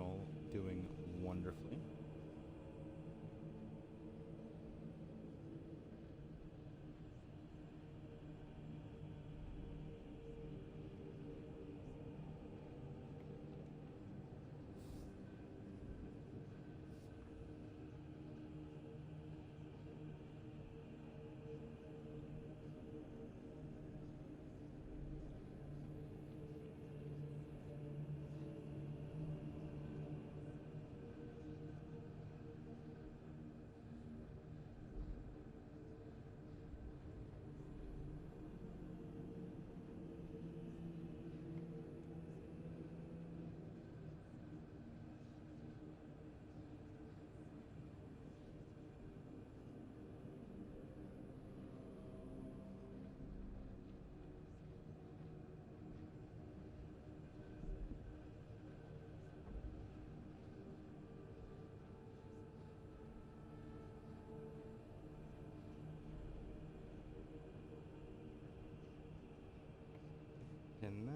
all doing wonderfully. And that.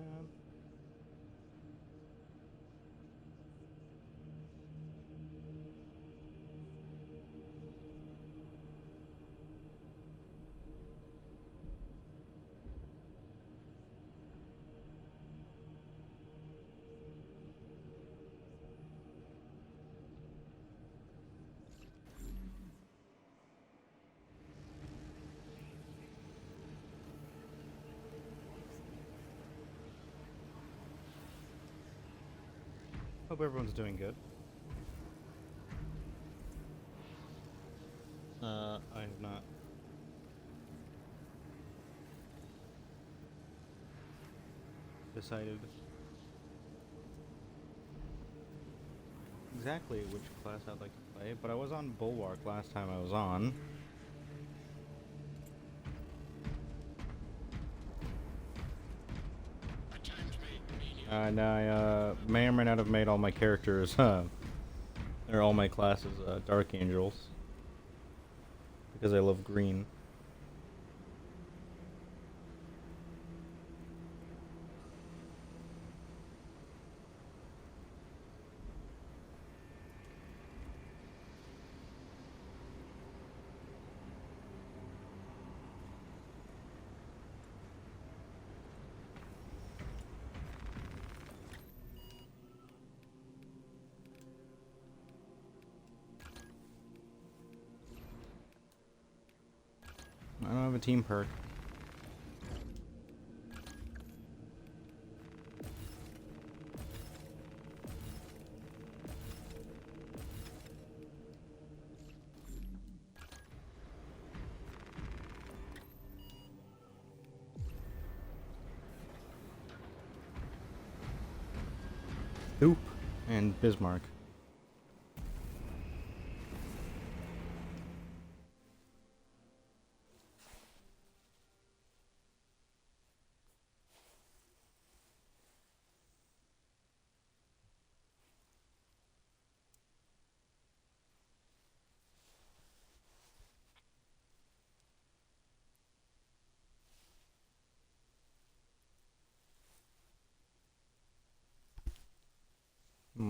Hope everyone's doing good. I have not decided exactly which class I'd like to play, but I was on Bulwark last time I was on. And I may or may not have made all my characters, or all my classes, Dark Angels. Because I love green. I don't have a team perk. Oop, and Bismarck.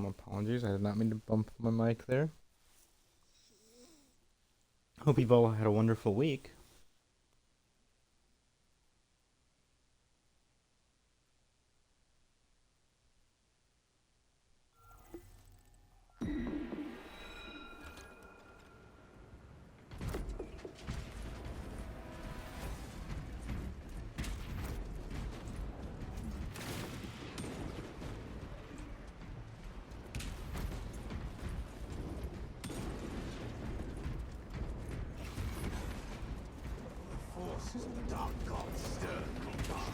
Apologies, I did not mean to bump my mic there. Hope you've all had a wonderful week. The dark gods stir combat.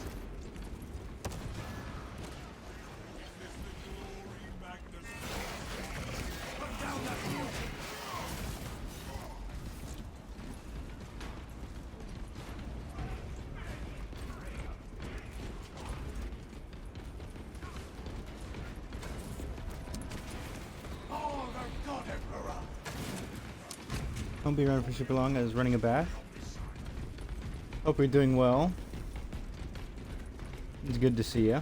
Put down that view. Oh, the God Emperor! Won't be around for super long. I was running a bath. Hope you're doing well. It's good to see you.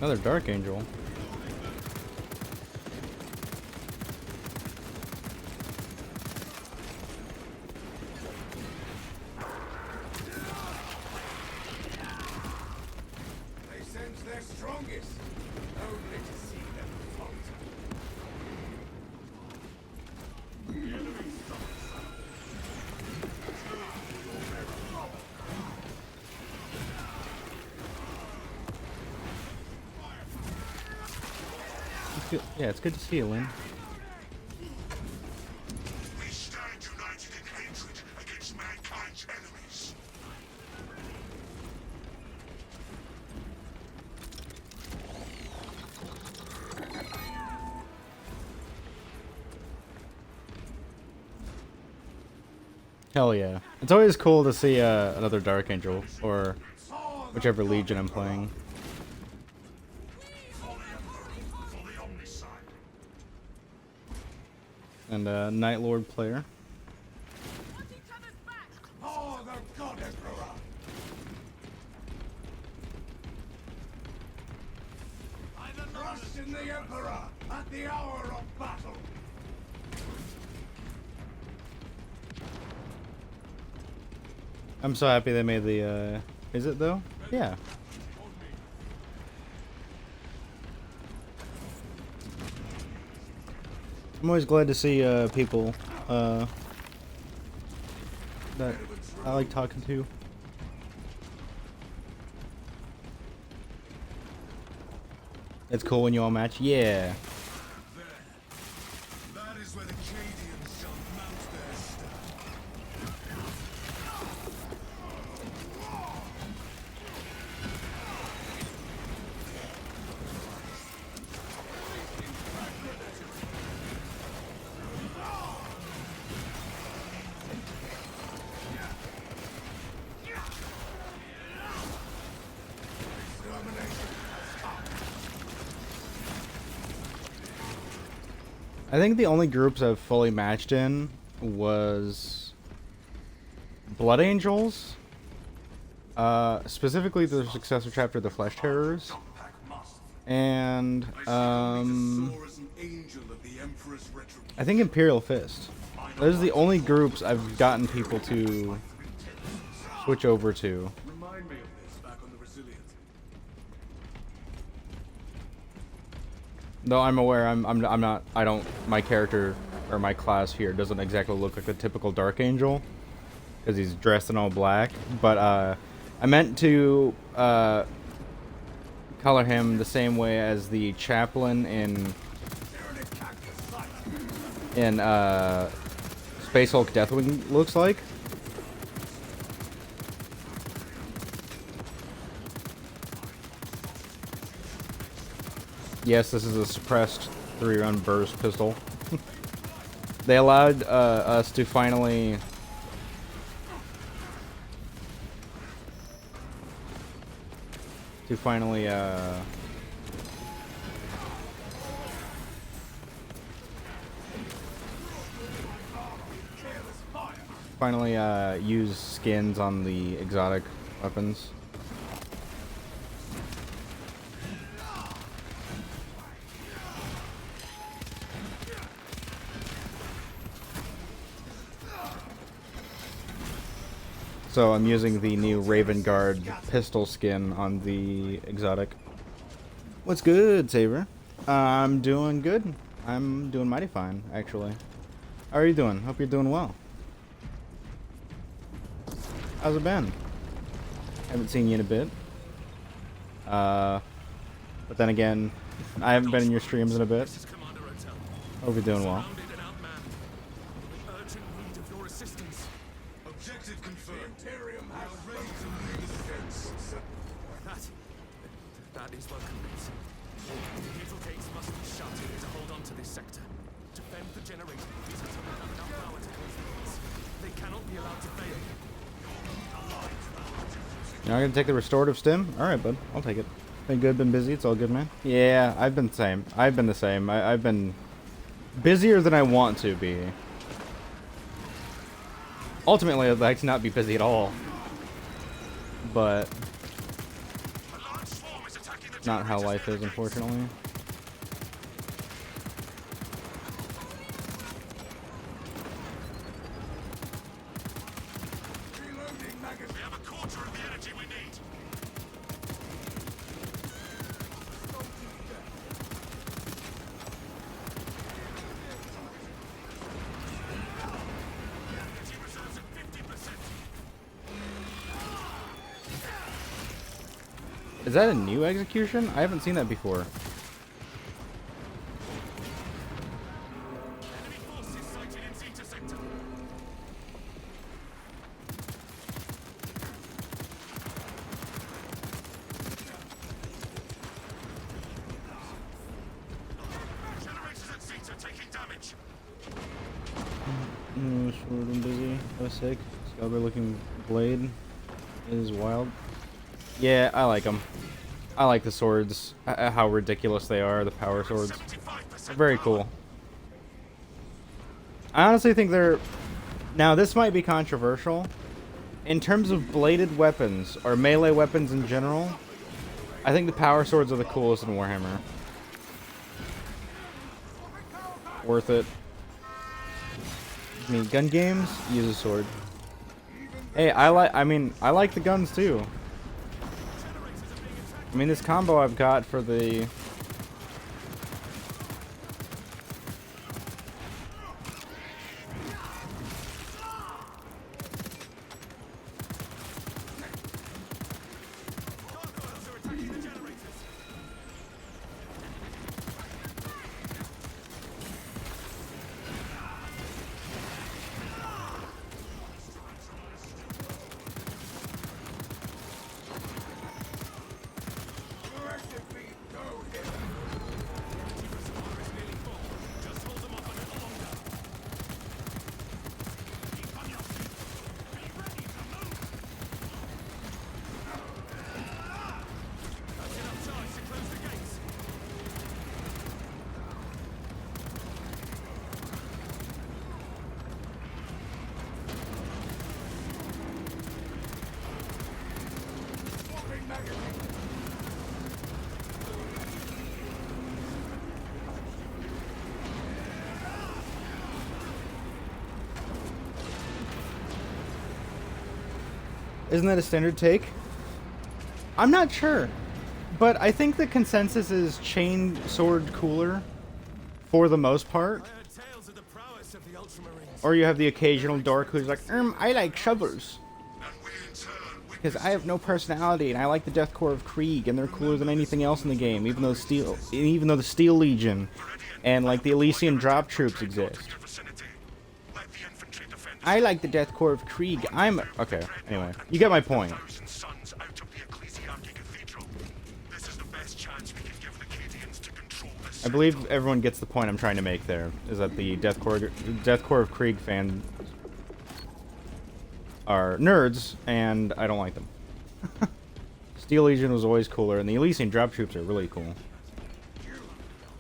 Another Dark Angel. They sense their strongest, only to see them falter. Yeah, it's good to see you, Lynn. We stand united in hatred against mankind's enemies. Hell yeah. It's always cool to see another Dark Angel, or whichever Legion I'm playing. And Night Lord player. Oh, the God Emperor! Trust in the Emperor at the hour of battle! I'm so happy they made the, is it though? Yeah. I'm always glad to see people that I like talking to. It's cool when you all match. Yeah. That is where the Cadians shall mount their stand. I think the only groups I've fully matched in was Blood Angels, specifically the successor chapter, the Flesh Terrors, and I think Imperial Fist. Those are the only groups I've gotten people to switch over to. Remind me of this back on the Resilient. Though I'm aware, I'm not. I don't. My character or my class here doesn't exactly look like a typical Dark Angel because he's dressed in all black. But I meant to color him the same way as the chaplain in Space Hulk Deathwing looks like. Yes, this is a suppressed 3-round burst pistol. They allowed us to finally use skins on the exotic weapons. So I'm using the new Raven Guard pistol skin on the exotic. What's good, Saber? I'm doing good. I'm doing mighty fine, actually. How are you doing? Hope you're doing well. How's it been? Haven't seen you in a bit. But then again, I haven't been in your streams in a bit. Hope you're doing well. Objective confirmed. Imperium has ready to lead the defense. That is welcome news. The lethal gates must be shut to hold on to this sector. Defend the generator units until we have enough power to close the gates. They cannot be allowed to fail. You're not gonna take the restorative stim? Alright, bud. I'll take it. Been good, been busy. It's all good, man. Yeah, I've been the same. I've been the same. I've been busier than I want to be. Ultimately, I'd like to not be busy at all. But not how life is, unfortunately. Reloading magazine. We have a quarter of the energy we need. Energy reserves at 50%. Is that a new execution? I haven't seen that before. Enemy forces sighted in Zeta sector. Generators at Zeta taking damage. Short and busy. That was sick. Scalber looking blade is wild. Yeah, I like them. I like the swords. How ridiculous they are, the power swords. 75% They're very power. cool. I honestly think they're... Now, this might be controversial. In terms of bladed weapons, or melee weapons in general, I think the power swords are the coolest in Warhammer. Worth it. I mean, gun games, use a sword. Hey, I like the guns too. I mean, this combo I've got for the... Gargoyles are attacking the generators. Aggressively go here. Energy reservoir is nearly full. Just hold them off a little longer. Keep on your feet. Be ready to move. That's enough charge to close the gates. Swapping magazine. Isn't that a standard take? I'm not sure. But I think the consensus is chain sword cooler for the most part. I heard tales of the prowess of the Ultramarines. Or you have the occasional dork who's like, I like shovels. And we in turn Because I have no personality and I like the Death Corps of Krieg and they're cooler than anything else in the game, even though the Steel Legion and like the Elysian drop troops exist. vicinity. Let the infantry defend I like the Death Corps of Krieg. Okay, anyway. You get my point. sons out of the Ecclesiarchy Cathedral. This is the best chance we can give the Cadians to control this. I believe everyone gets the point I'm trying to make there, is that the Death Corps of Krieg fans are nerds, and I don't like them. Steel Legion was always cooler, and the Elysian drop troops are really cool. You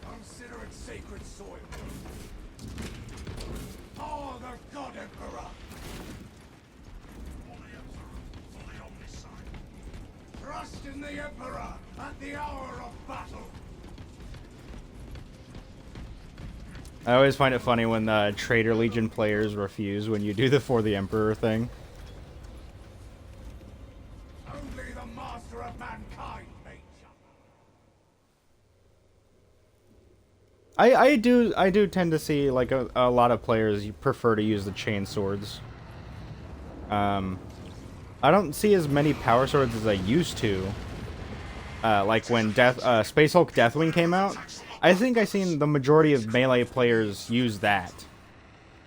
consider it sacred soil. Oh, the God Emperor. Trust in the Emperor at the hour of battle. I always find it funny when Traitor Legion players refuse when you do the For the Emperor thing. Only the master of mankind may jump. I do tend to see like a lot of players prefer to use the chain swords. I don't see as many power swords as I used to. Like when Space Hulk Deathwing came out, I think I seen the majority of melee players use that.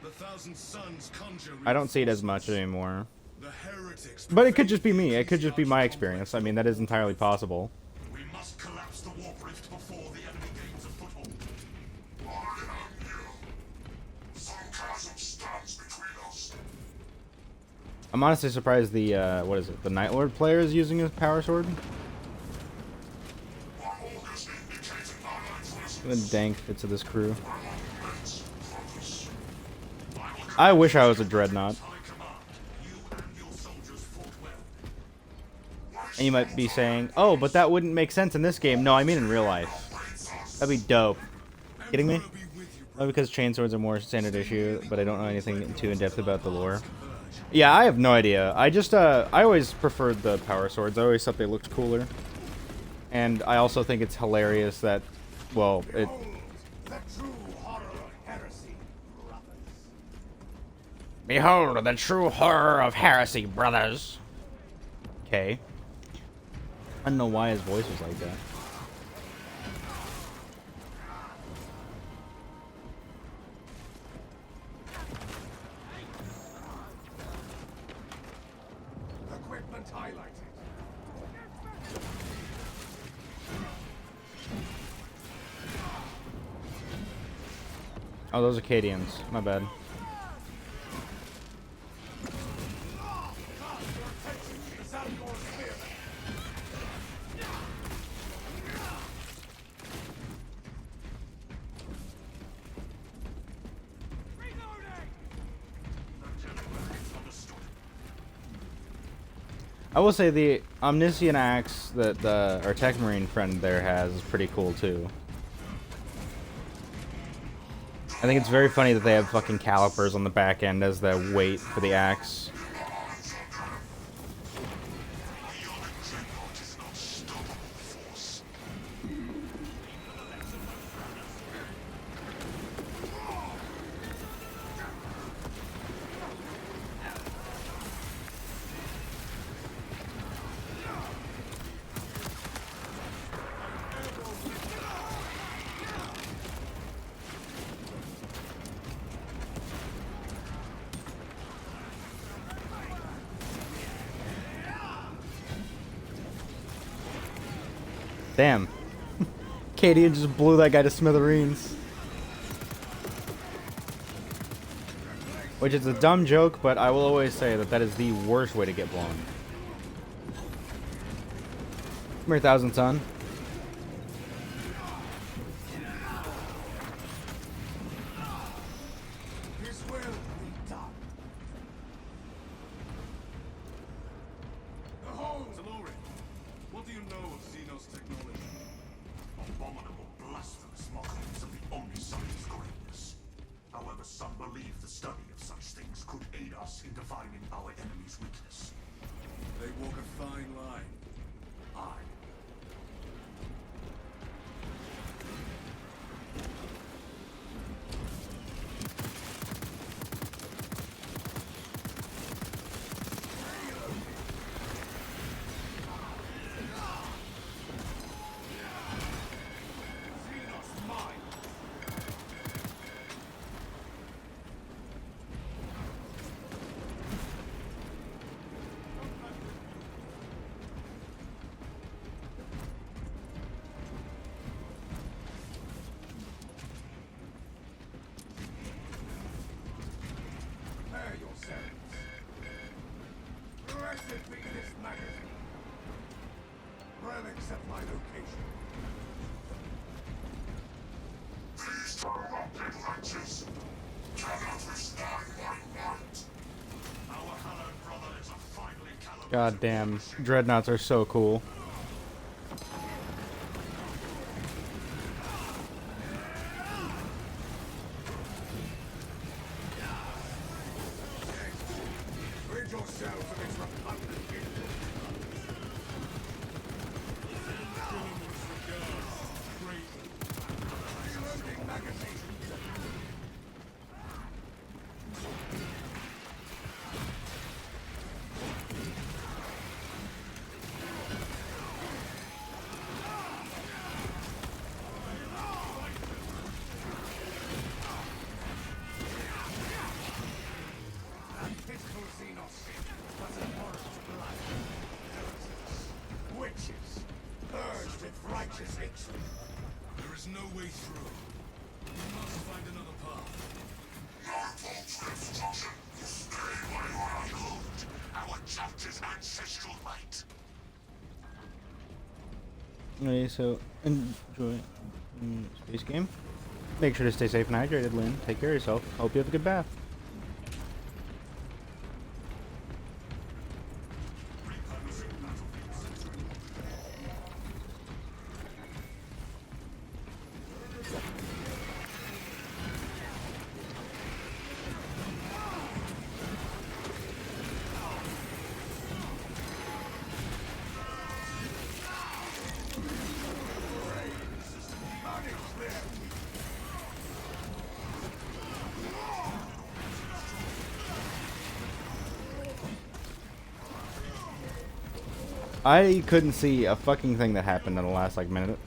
The Thousand Sons conjure I don't see it as much anymore. the heretics. But it could just be me. It could just be my experience. I mean, that is entirely possible. We must collapse the warp rift before the enemy gains a foothold. Some chasm stands between us. I'm honestly surprised the what is it? The Night Lord player is using his power sword. The dank fits of this crew. I wish I was a dreadnought. High command, you and your soldiers fought well. And you might be saying, oh, but that wouldn't make sense in this game. No, I mean in real life. That'd be dope. Kidding me? Not because chainswords are more standard issue, but I don't know anything too in-depth about the lore. Yeah, I have no idea. I just, I always preferred the power swords. I always thought they looked cooler. And I also think it's hilarious that, well, it... Behold the true horror of heresy, brothers. Okay. I don't know why his voice was like that. Equipment highlighted. Oh, those Acadians. My bad. I will say the Omniscient axe that our Tech Marine friend there has is pretty cool too. I think it's very funny that they have fucking calipers on the back end as the weight for the axe. Damn. Cadian just blew that guy to smithereens. Which is a dumb joke, but I will always say that that is the worst way to get blown. Come here, Thousand Sun. His will be done. Behold! Talorin, what do you know of Xenos technology? Abominable, blasphemous mockeries of the Omniscience greatness. However, some believe the study of such things could aid us in defining our enemy's weakness. They walk a fine line. I Xenos mine! Prepare yourselves. Blessed be this magazine. Relics at my location. these corrupted wretches cannot withstand my might. Our hallowed brothers are finally calibrated. God damn. Dreadnoughts are so cool. Rid yourselves of its repugnant influence. Reloading magazine. Physical Xenos, but an orange blood. Heretics, witches, purged with righteous hatred. There is no way through. We must find another path. Destruction will stay where you are unloaded. Our chapter's ancestral might. Okay, so enjoy space game. Make sure to stay safe and hydrated, Lynn. Take care of yourself. Hope you have a good bath. I couldn't see a fucking thing that happened in the last, like, minute.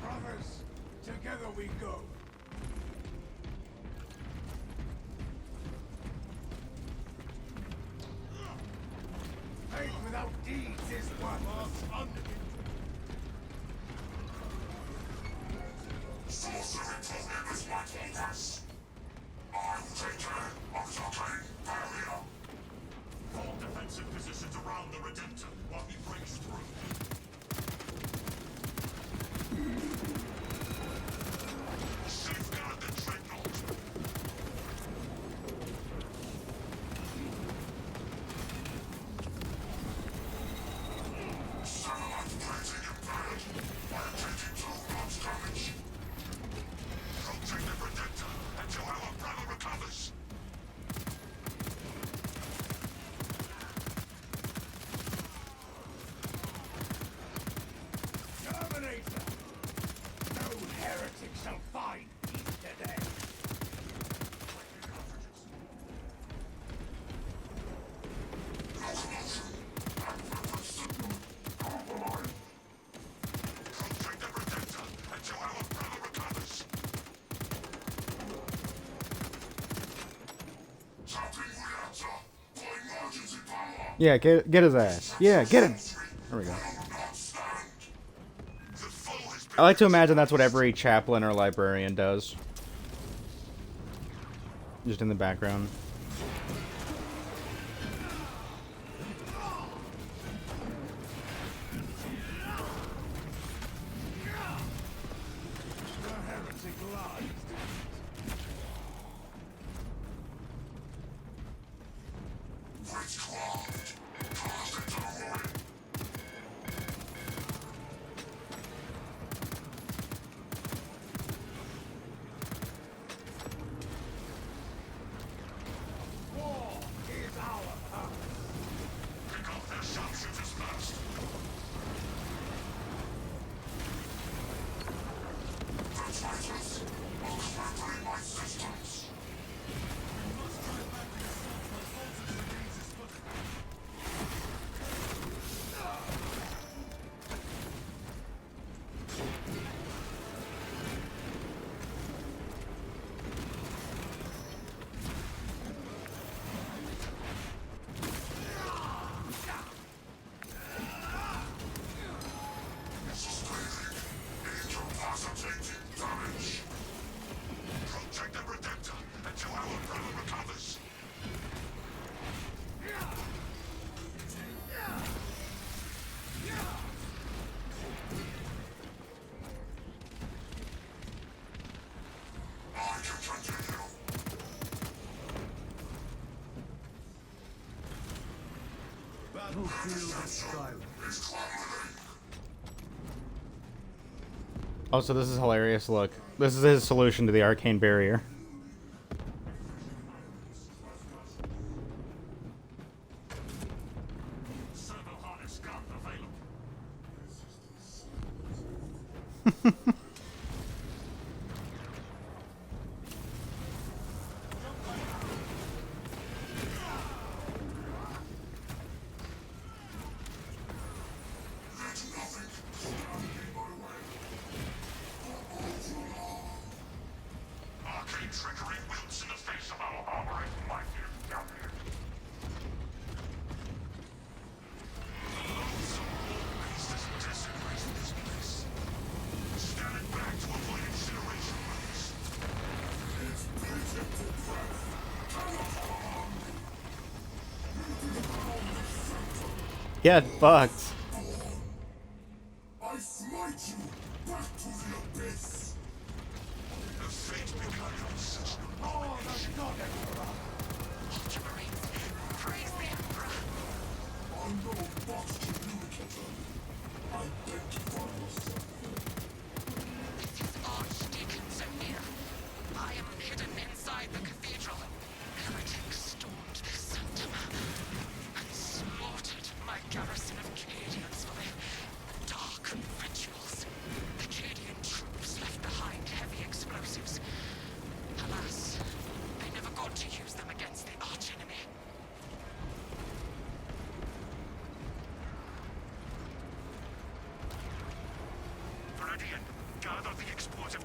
Brothers, together we go. Faith without deeds is worthless. Sorcery problem is my focus. I will take care of the arcane barrier. Form defensive positions around the Redemptor while he breaks through. Safeguard the dreadnought. Satellite plating impaired. I am taking 2 rounds damage. Protect the Redemptor until our umbrella recovers. Terminator! No heretic shall find peace today. Protect the Redemptor until our umbrella recovers. Tapping reactor. For emergency power. Yeah, get his ass. Yeah, get him. There we go. Not stand. The foe has been I like to imagine that's what every chaplain or librarian does. Just in the background. The heretic lies. witchcraft. Cast into the void. War is our purpose. Pick up their sharpshooters first. The traitors are clattering my systems. Sustaining incapacitating damage. Protect the Redemptor until our umbrella recovers. I can continue. Battlefield is silent. Is crumbling. Oh, so this is hilarious. Look, this is his solution to the arcane barrier. Servo harness gun available. Let nothing stand in my way. Arcane trickery wilts in the face of our armoring might down here. The loathsome beast has desecrated this place. Stand back to avoid incineration rooms. Its blatant breath cannot harm. Yeah, it fucked. I smite you back to the abyss. The fate becomes such Oh, the God Emperor! I'm no box communicator. Identify yourself.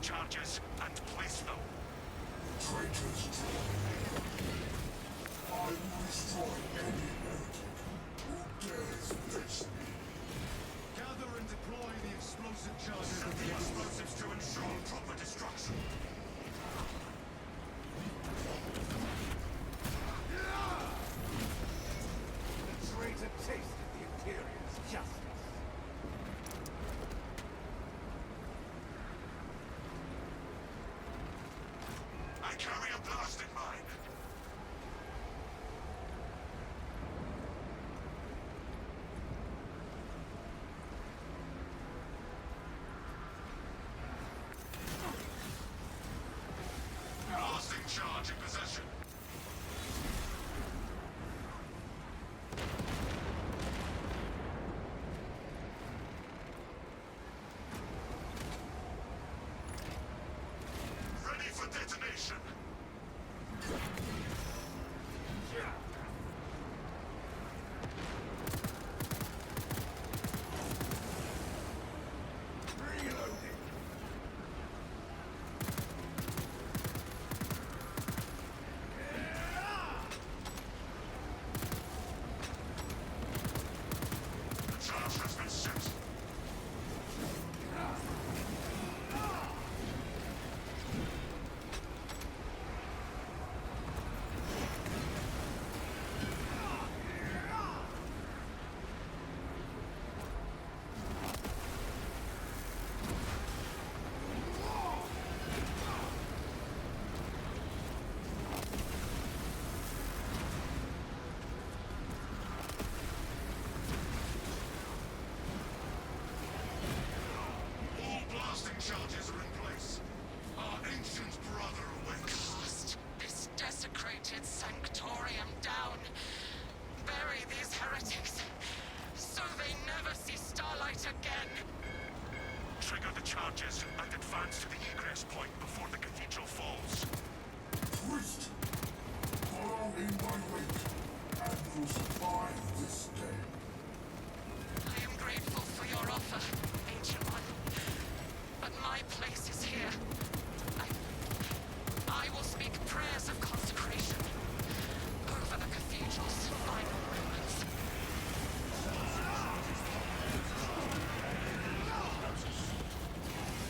charges and place them. Traitors draw near. I will destroy any heretic who dares face me. Gather and deploy the explosive charges Set of the the explosives to ensure proper destruction. The traitor tasted the Imperium's justice. I carry a blasting mine. Blasting charge in possession. Ready for detonation. Reloading. The charge has been set. All blasting charges are in place. Our ancient brother awaits. Cast this desecrated sanctorium down. Bury these heretics, so they never see starlight again. Trigger the charges and advance to the egress point before the cathedral falls. Priest, follow in my wake, and will survive this day. I am grateful for your offer, Ancient One. But my place is here. I will speak prayers of consecration over the cathedral's final ruins.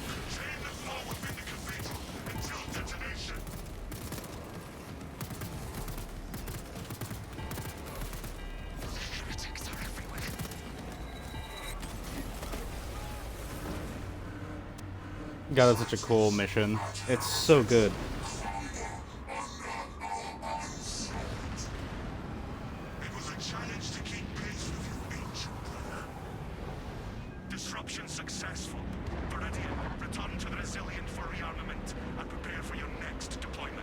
Contain the flow within the cathedral until detonation. The heretics are everywhere. God, that's such a cool mission. It's so good. It was a challenge to keep pace with you, ancient brother. Disruption successful. Viridian, return to the Resilient for rearmament and prepare for your next deployment.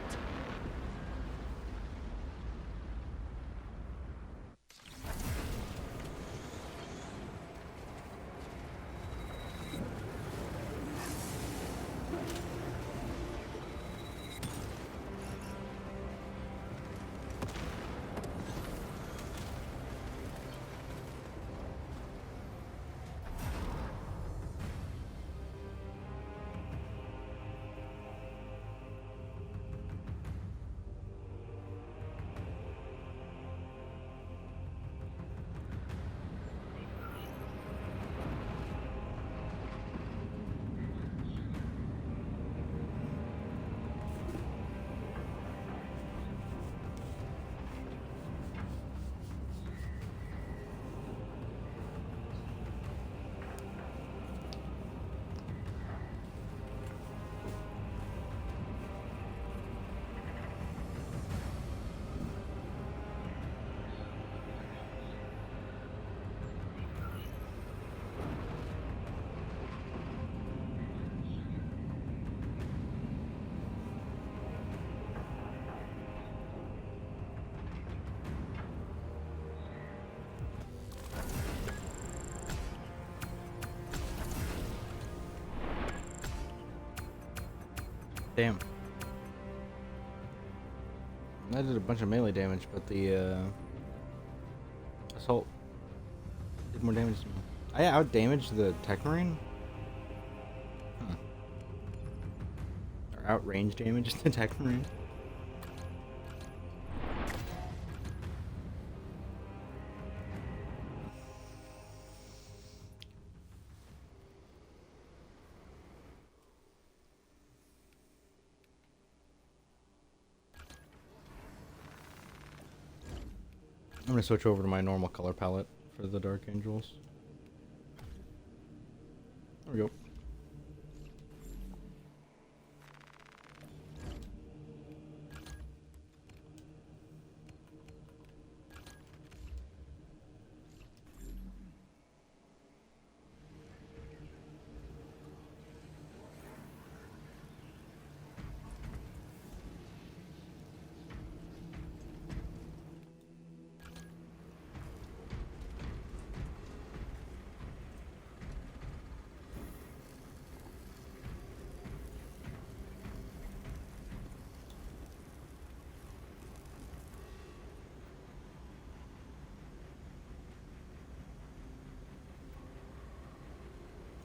Damn. That did a bunch of melee damage, but the assault did more damage to me. I out-damaged the Tech Marine? Huh. outrange damage to attack Marines. I'm gonna switch over to my normal color palette for the Dark Angels. There we go.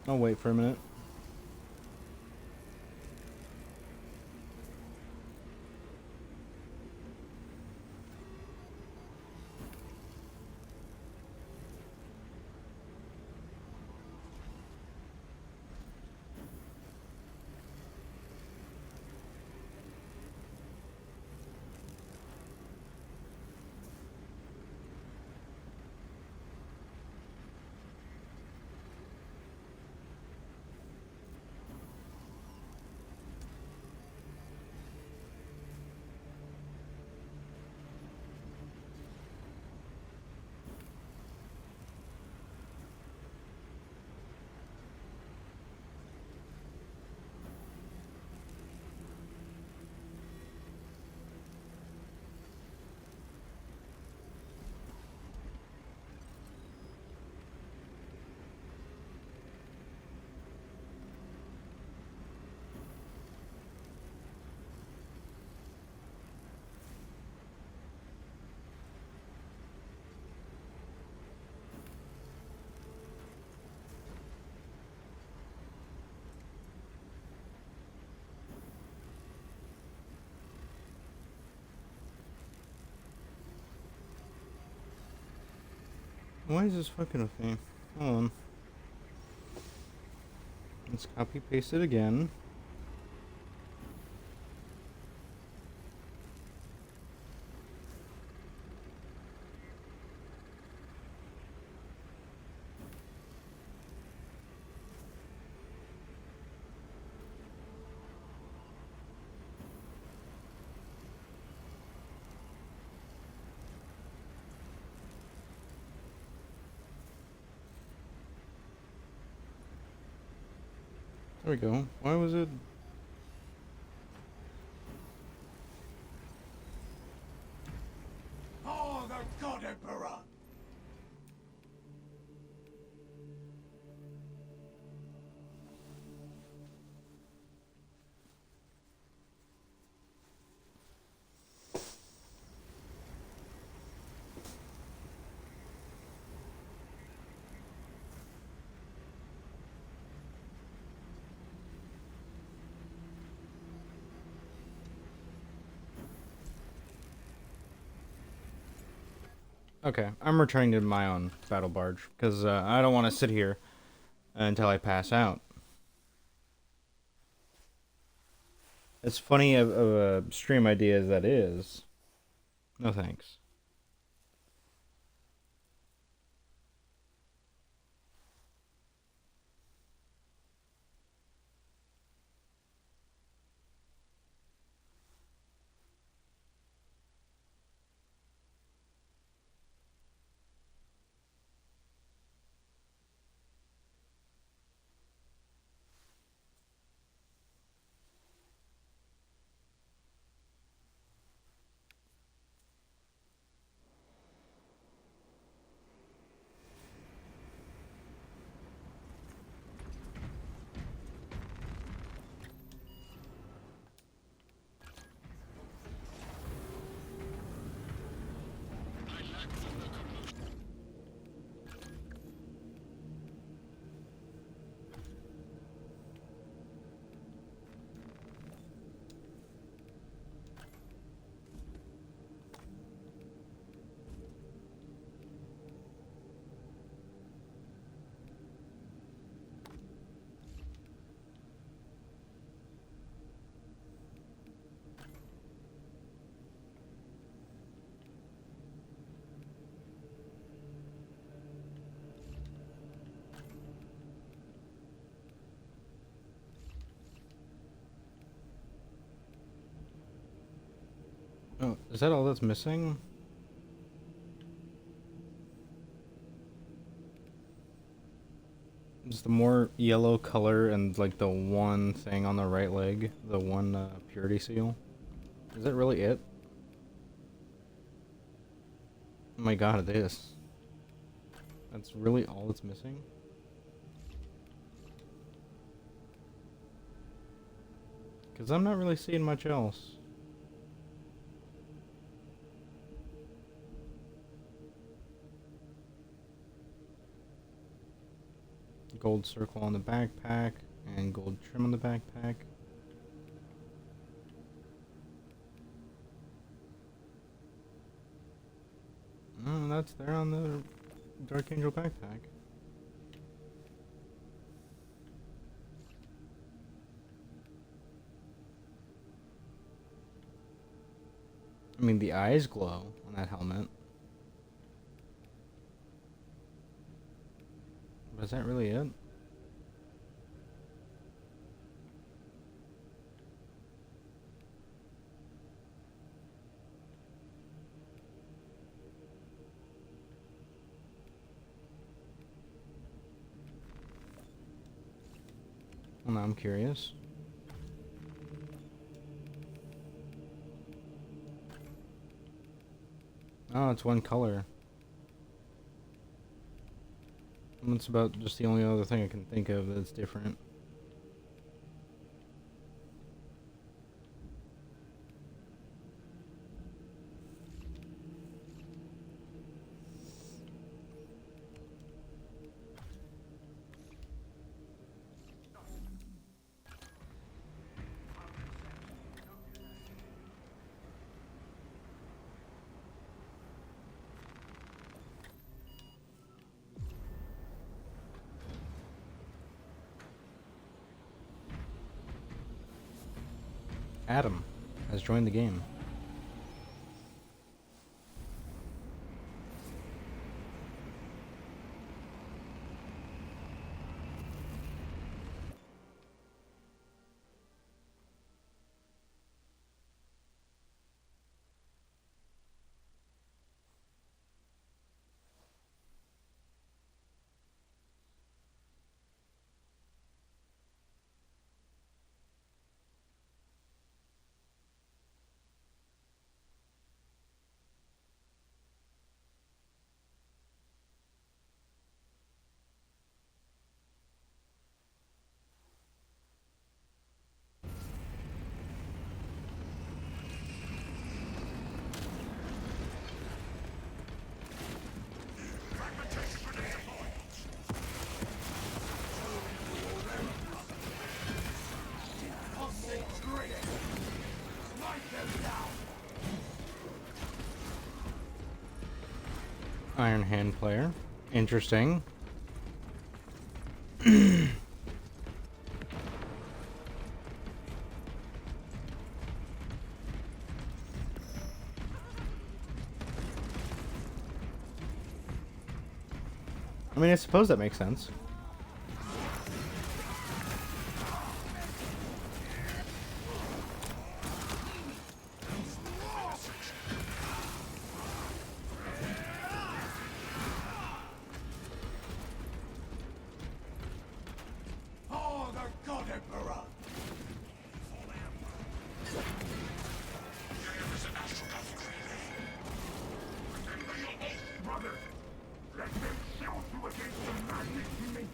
I'll wait for a minute. Why is this fucking a thing? Hold on. Let's copy paste it again. There we go. Why was it? Oh, the God Emperor! Okay, I'm returning to my own battle barge because I don't want to sit here until I pass out. As funny of a stream idea as that is, no thanks. Oh, is that all that's missing? Is the more yellow color and like the one thing on the right leg, the one purity seal? Is that really it? Oh my god, it is. That's really all that's missing? Because I'm not really seeing much else. Gold circle on the backpack and gold trim on the backpack. Oh, that's there on the Dark Angel backpack. I mean, the eyes glow on that helmet. But is that really it? Well, now I'm curious. Oh, it's one color. That's about just the only other thing I can think of that's different. Adam has joined the game. Iron Hand player. Interesting. I mean, I suppose that makes sense. Oh, the God Emperor! Remember your oath, brother. Let them shout you against the madness you may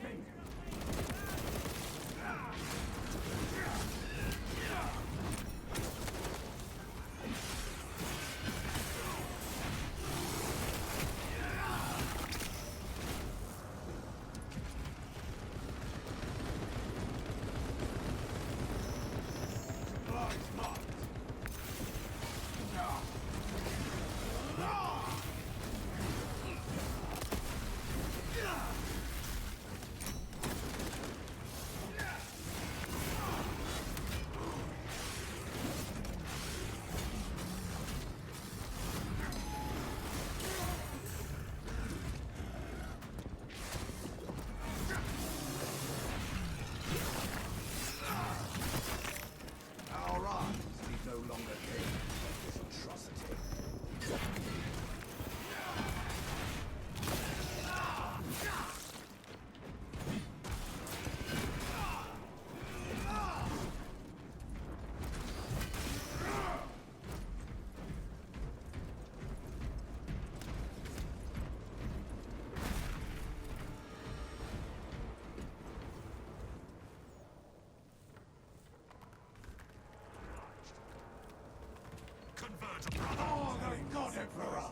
Oh, the God Emperor!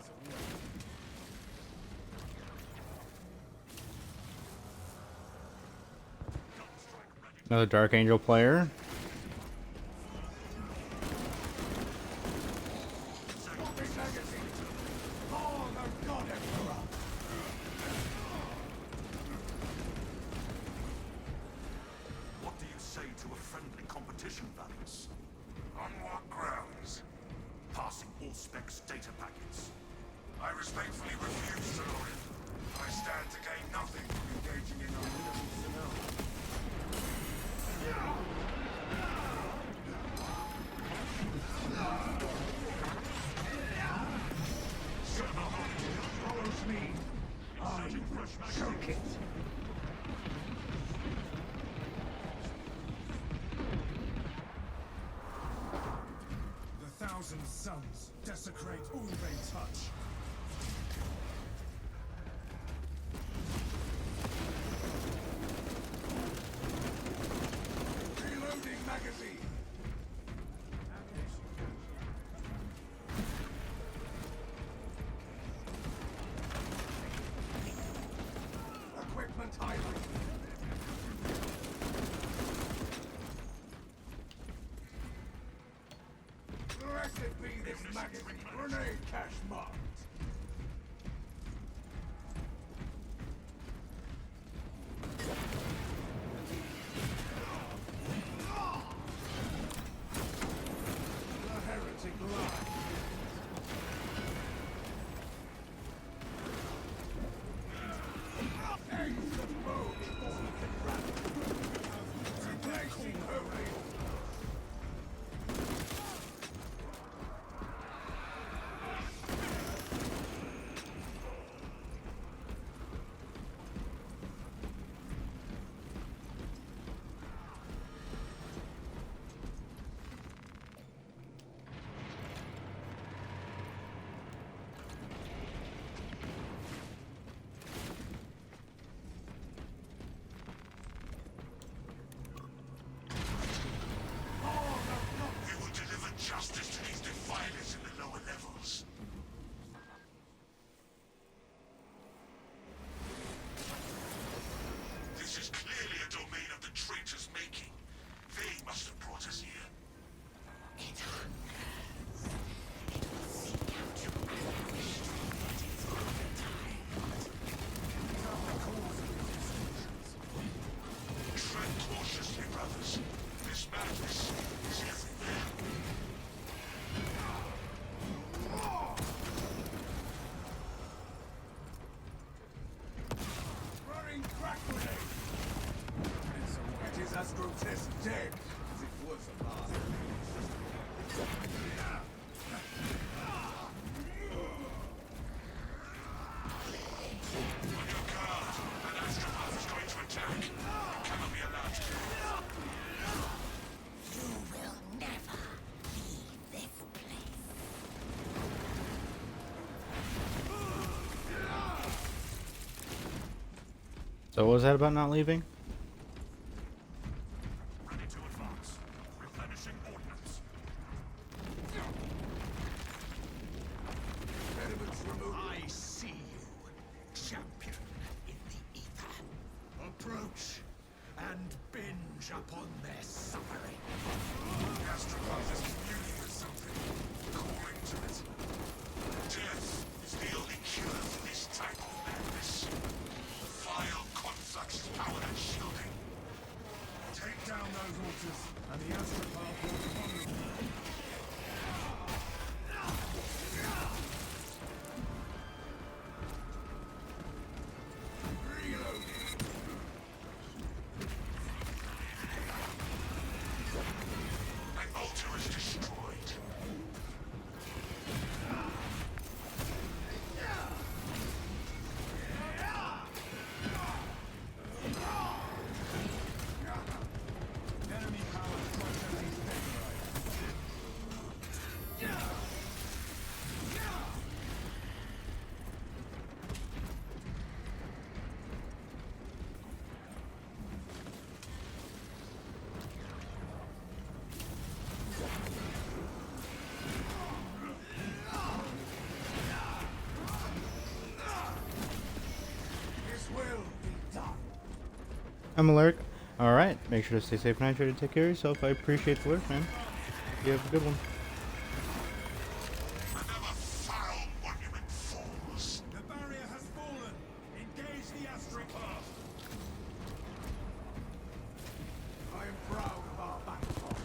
Another Dark Angel player. Oh, the God Emperor! What do you say to a friendly competition, Valens? On what grounds? Passing all specs data packets. I respectfully refuse, Sir Lord. I stand to gain nothing from engaging in unwinnable scenario. Follows me. I choke it. The thousand suns desecrate all they touch. Reloading magazine. Equipment highlight. Blessed be this magazine. Grenade cache marked. The heretic lies. Eggs of bone. Replacing holy. We will deliver justice to these defilers in the lower levels. This is clearly a domain of the traitors' making. They must have brought us here. It hungers. It will seek out your anguish that is overtired. Tread cautiously, brothers. This madness is everywhere. Running crack grenade. It is as grotesque dead as it was alive. On your guard. An astropath is going to attack. You cannot be allowed to do it. You will never leave this place. So what was that about not leaving? Ready to advance. Replenishing ordnance. Impediments removed. I see you, champion in the ether. Approach and binge upon their suffering. The astropath is communing with something, calling to it. Death is the only cure for this type of madness. The vile conflux is power and shielding. Take down those altars, and the astropath will be vulnerable. Reloading. An altar is destroyed. Enemy power processes vaporized. I'm Alaric. Alright, make sure to stay safe and hydrated. Take care of yourself. I appreciate the work, man. You have a good one. Another foul monument falls. The barrier has fallen. Engage the astropath. I am proud of our backbone.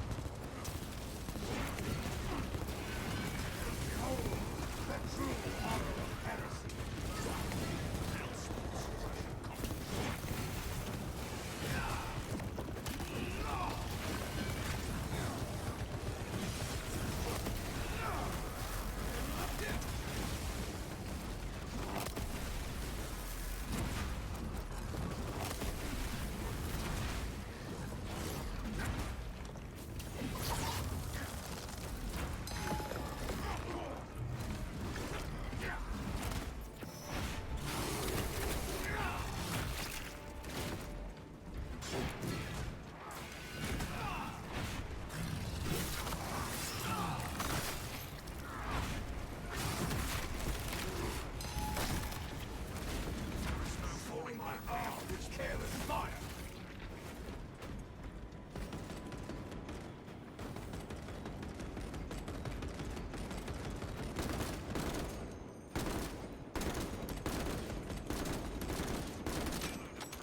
Behold, the true horror of heresy.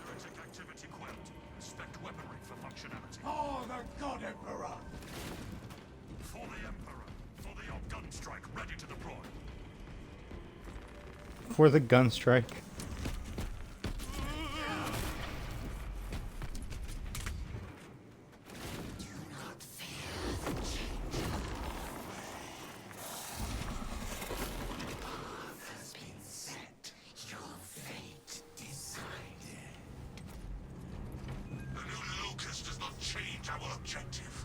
Heretic activity quelled. Inspect weaponry for functionality. Oh, the God Emperor! For the Emperor. For the gun strike ready to deploy. For the gun strike. The new locus does not change our objective.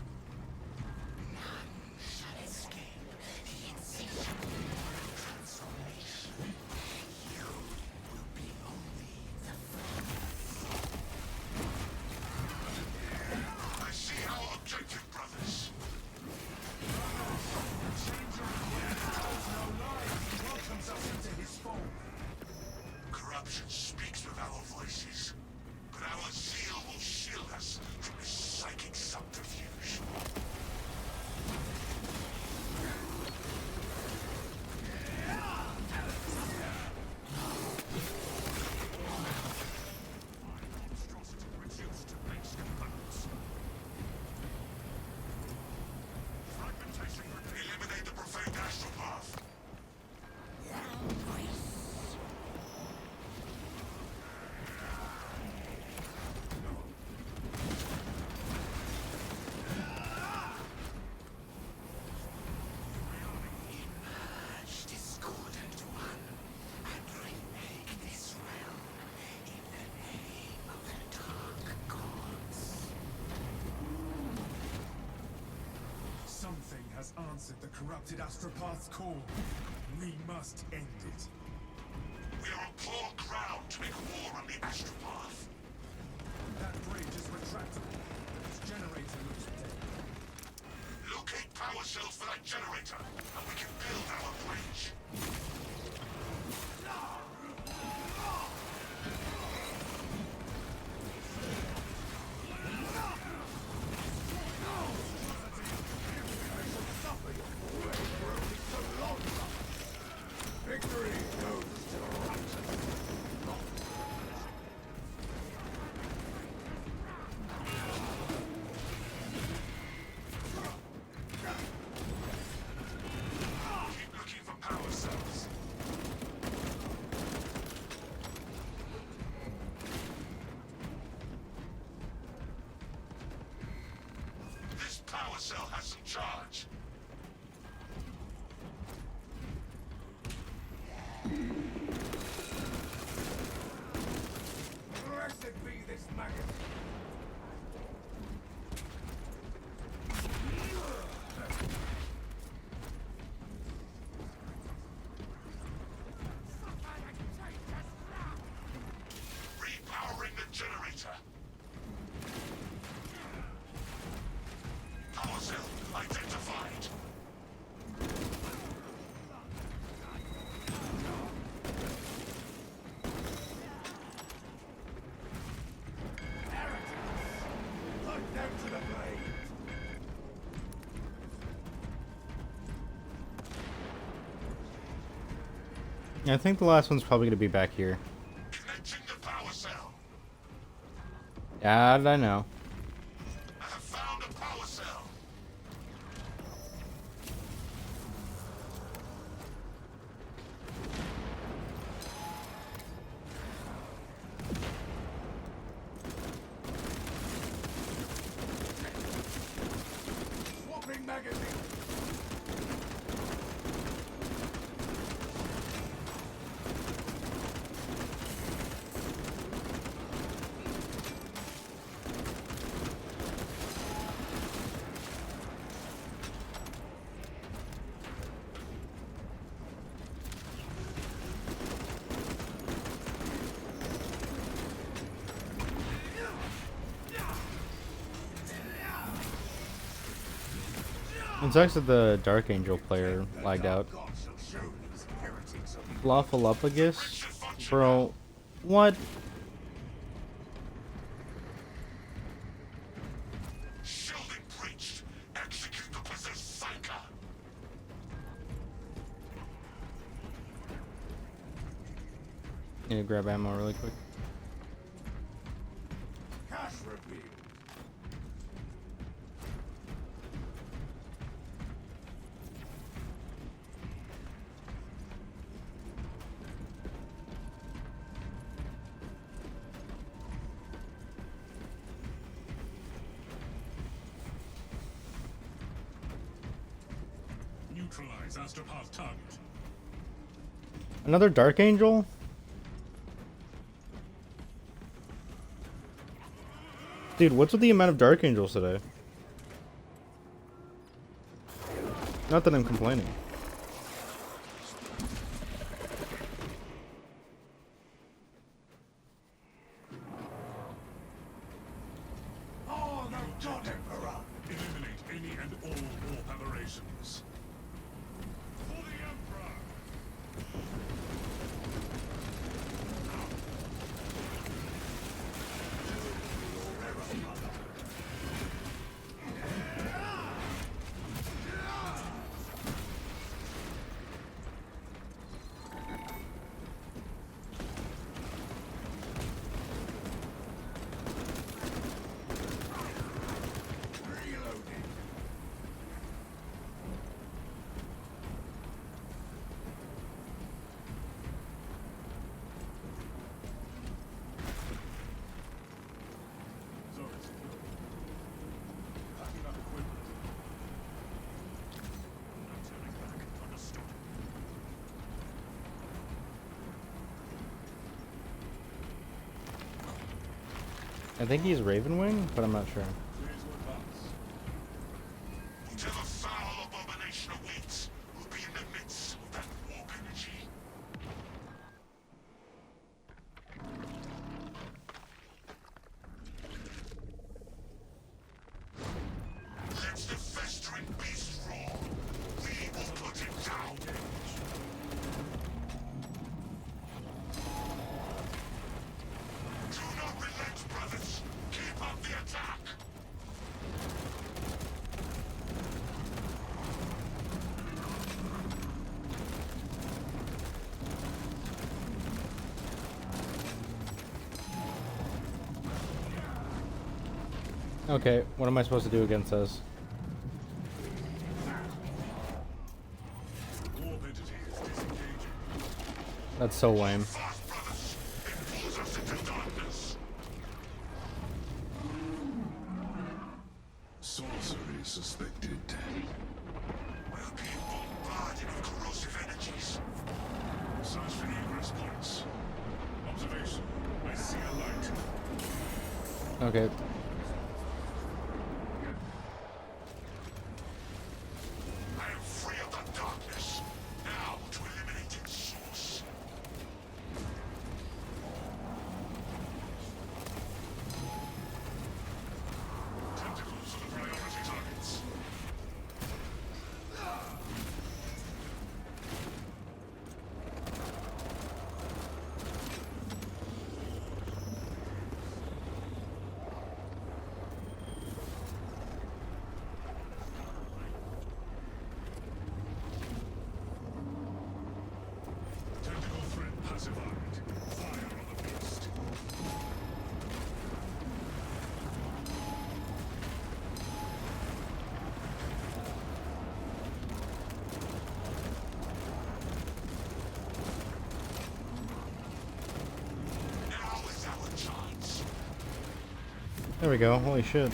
I see our objective, brothers. Welcomes us into his fold. Corruption speaks with our voices, but our zeal will shield us from his psychic subterfuge. Monstrosity reduced to base components. Fragmentation. Eliminate the profane astropath. Something has answered the corrupted astropath's call. We must end it. We are on poor ground to make war on the astropath. That bridge is retractable. Its generator looks dead. Locate power cells for that generator, and we can build our bridge. Victory goes to Rapture. Keep looking for power cells. This power cell has some charge. Blessed be this maggot. Repowering the generator. Power cell identified. I think the last one's probably going to be back here. Connecting the power cell. Yeah, I know. I have found a power cell. Swapping magazine. It sucks that the Dark Angel player lagged out. God shall show these heretics of Blawfulapagus? Bro, what? Shielding breached. Execute the possessed psyker. Need to grab ammo really quick. cash reveal. Neutralize astropath target. Another Dark Angel? Dude, what's with the amount of Dark Angels today? Not that I'm complaining. Oh, the God Emperor! Eliminate any and all warp aberrations. For the Emperor! Reloading. Zone secure. Packing up equipment. No turning back. Understood. I think he's Ravenwing, but I'm not sure. Clear to advance. Whatever foul abomination awaits will be in the midst of that warp energy. Let the festering beast roar. We will put him down. Do not relent, brothers. Keep up the attack. Okay, what am I supposed to do against this? Warp entity is disengaging. That's so lame. Fast, brothers. It pulls us into darkness. Sorcery suspected. We're being bombarded with corrosive energies. Search for egress points. Observation. I see a light. Okay. I am free of the darkness. Now to eliminate its source. Tentacles are the priority targets. There we go. Holy shit.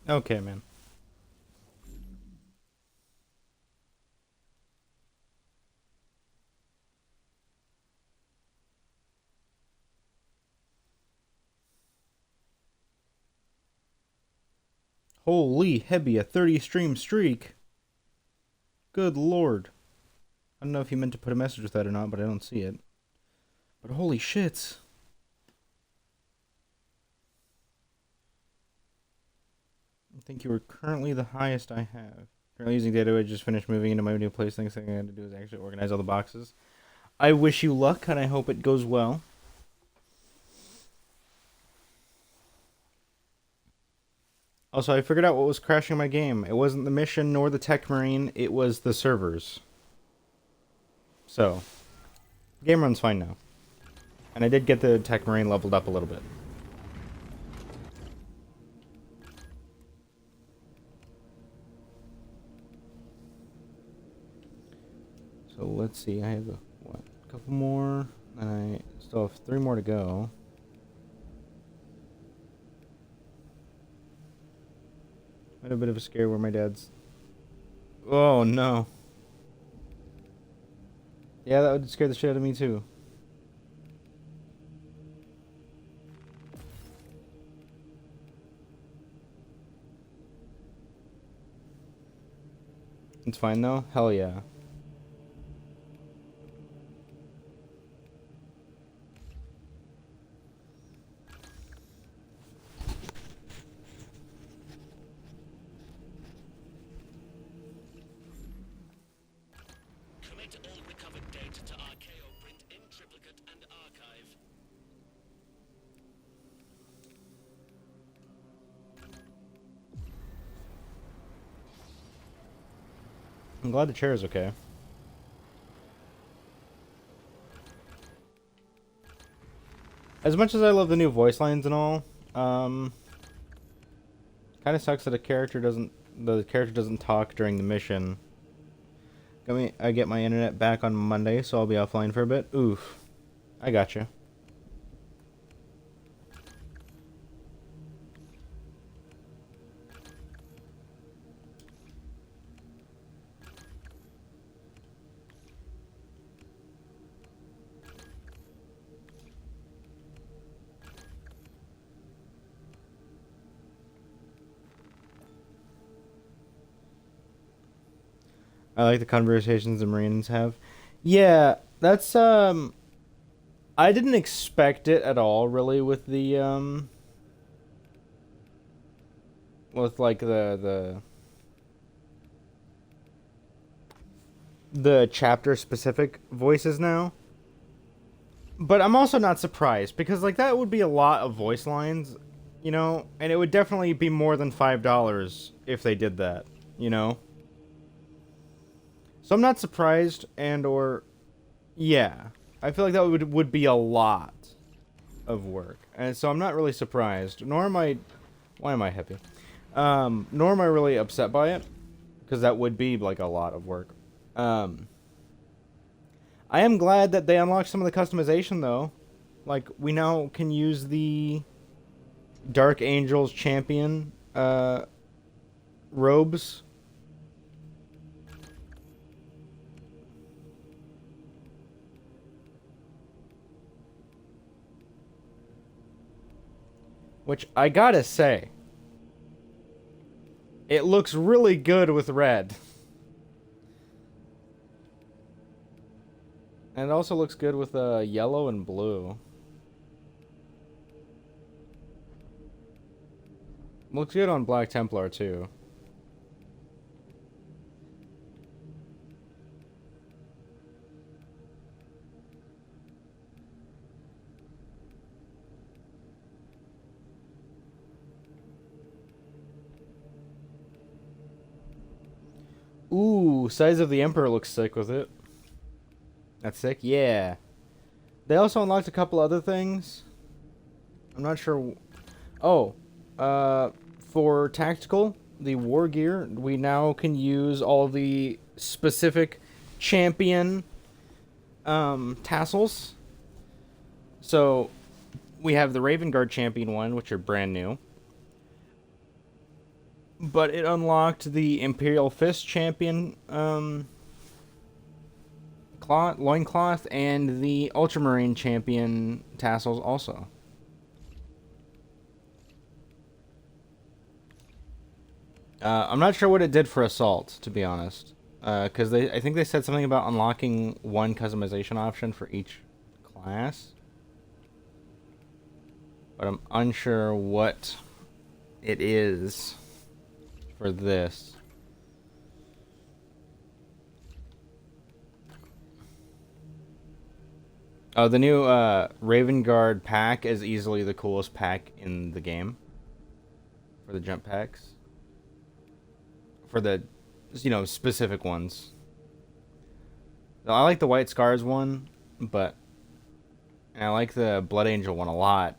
Okay, man. Holy Hebby, a 30 stream streak. Good lord. I don't know if he meant to put a message with that or not, but I don't see it. But holy shit. I think you were currently the highest I have. Currently using data, I just finished moving into my new place. Next thing I had to do is actually organize all the boxes. I wish you luck, and I hope it goes well. Also, I figured out what was crashing my game. It wasn't the mission nor the Tech Marine, it was the servers. So, game runs fine now. And I did get the Tech Marine leveled up a little bit. So let's see, I have a couple more, and I still have 3 more to go. I had a bit of a scare where my dad's... Oh no. Yeah, that would scare the shit out of me too. It's fine though? Hell yeah. Commit all recovered data to Archaeo print in triplicate and archive. I'm glad the chair is okay. As much as I love the new voice lines and all, kind of sucks that the character doesn't talk during the mission. I get my internet back on Monday, so I'll be offline for a bit. Oof. I gotcha. I like the conversations the Marines have. Yeah, that's I didn't expect it at all, really, with the with like the chapter specific voices now. But I'm also not surprised because like that would be a lot of voice lines, you know, and it would definitely be more than $5 if they did that, you know. So I'm not surprised, and or yeah, I feel like that would be a lot of work, and so I'm not really surprised. Nor am I. Why am I happy? Nor am I really upset by it, because that would be like a lot of work. I am glad that they unlocked some of the customization though. Like we now can use the Dark Angels champion robes. Which I gotta say, it looks really good with red. And it also looks good with yellow and blue. Looks good on Black Templar too. Ooh, Size of the Emperor looks sick with it. That's sick? Yeah. They also unlocked a couple other things. I'm not sure. Oh, for tactical, the war gear, we now can use all the specific champion tassels. So we have the Raven Guard champion one, which are brand new. But it unlocked the Imperial Fist champion loincloth and the Ultramarine champion tassels also. I'm not sure what it did for Assault, to be honest. Because I think they said something about unlocking one customization option for each class. But I'm unsure what it is for this. Oh, the new Raven Guard pack is easily the coolest pack in the game. For the jump packs. For the, you know, specific ones. I like the White Scars one, but and I like the Blood Angel one a lot.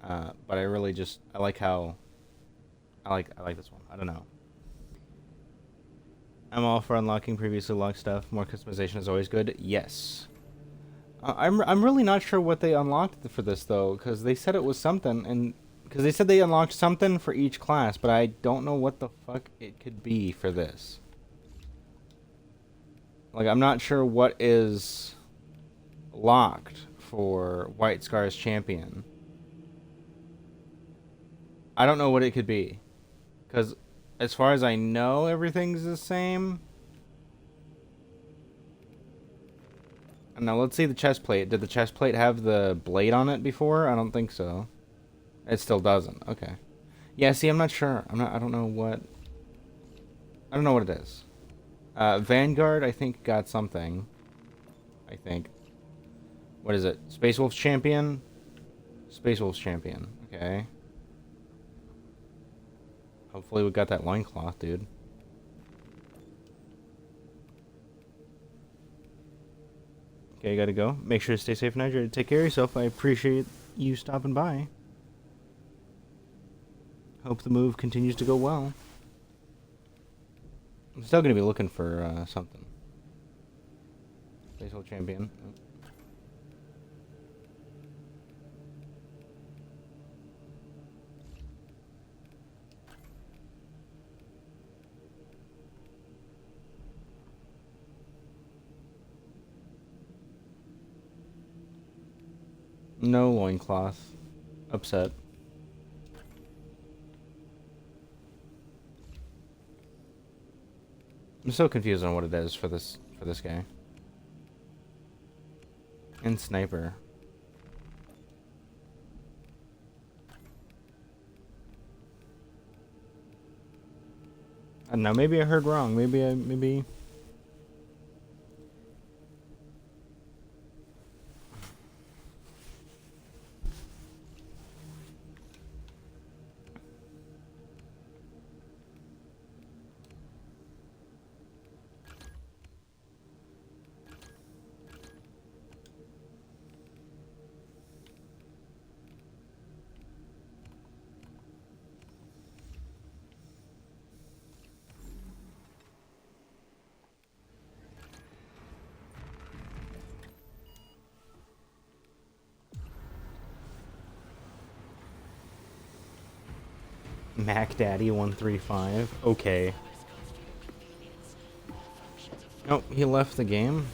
But I really just I like how I like this one. I don't know. I'm all for unlocking previously locked stuff. More customization is always good. Yes. I'm really not sure what they unlocked for this though, because they said it was something, and because they said they unlocked something for each class, but I don't know what the fuck it could be for this. Like I'm not sure what is locked for White Scars Champion. I don't know what it could be, because as far as I know, everything's the same. And now let's see the chest plate. Did the chest plate have the blade on it before? I don't think so. It still doesn't. Okay. Yeah, see, I'm not sure. I don't know what it is. Vanguard, I think, got something. I think. What is it? Space Wolves Champion? Space Wolves Champion. Okay. Hopefully we got that loincloth, dude. Okay, you gotta go. Make sure to stay safe and hydrated. Take care of yourself. I appreciate you stopping by. Hope the move continues to go well. I'm still gonna be looking for something. Space Wolf Champion. No loincloth. Upset. I'm so confused on what it is for this guy. And sniper. I don't know, maybe I heard wrong. Maybe Mac Daddy 135. Okay. Oh, he left the game.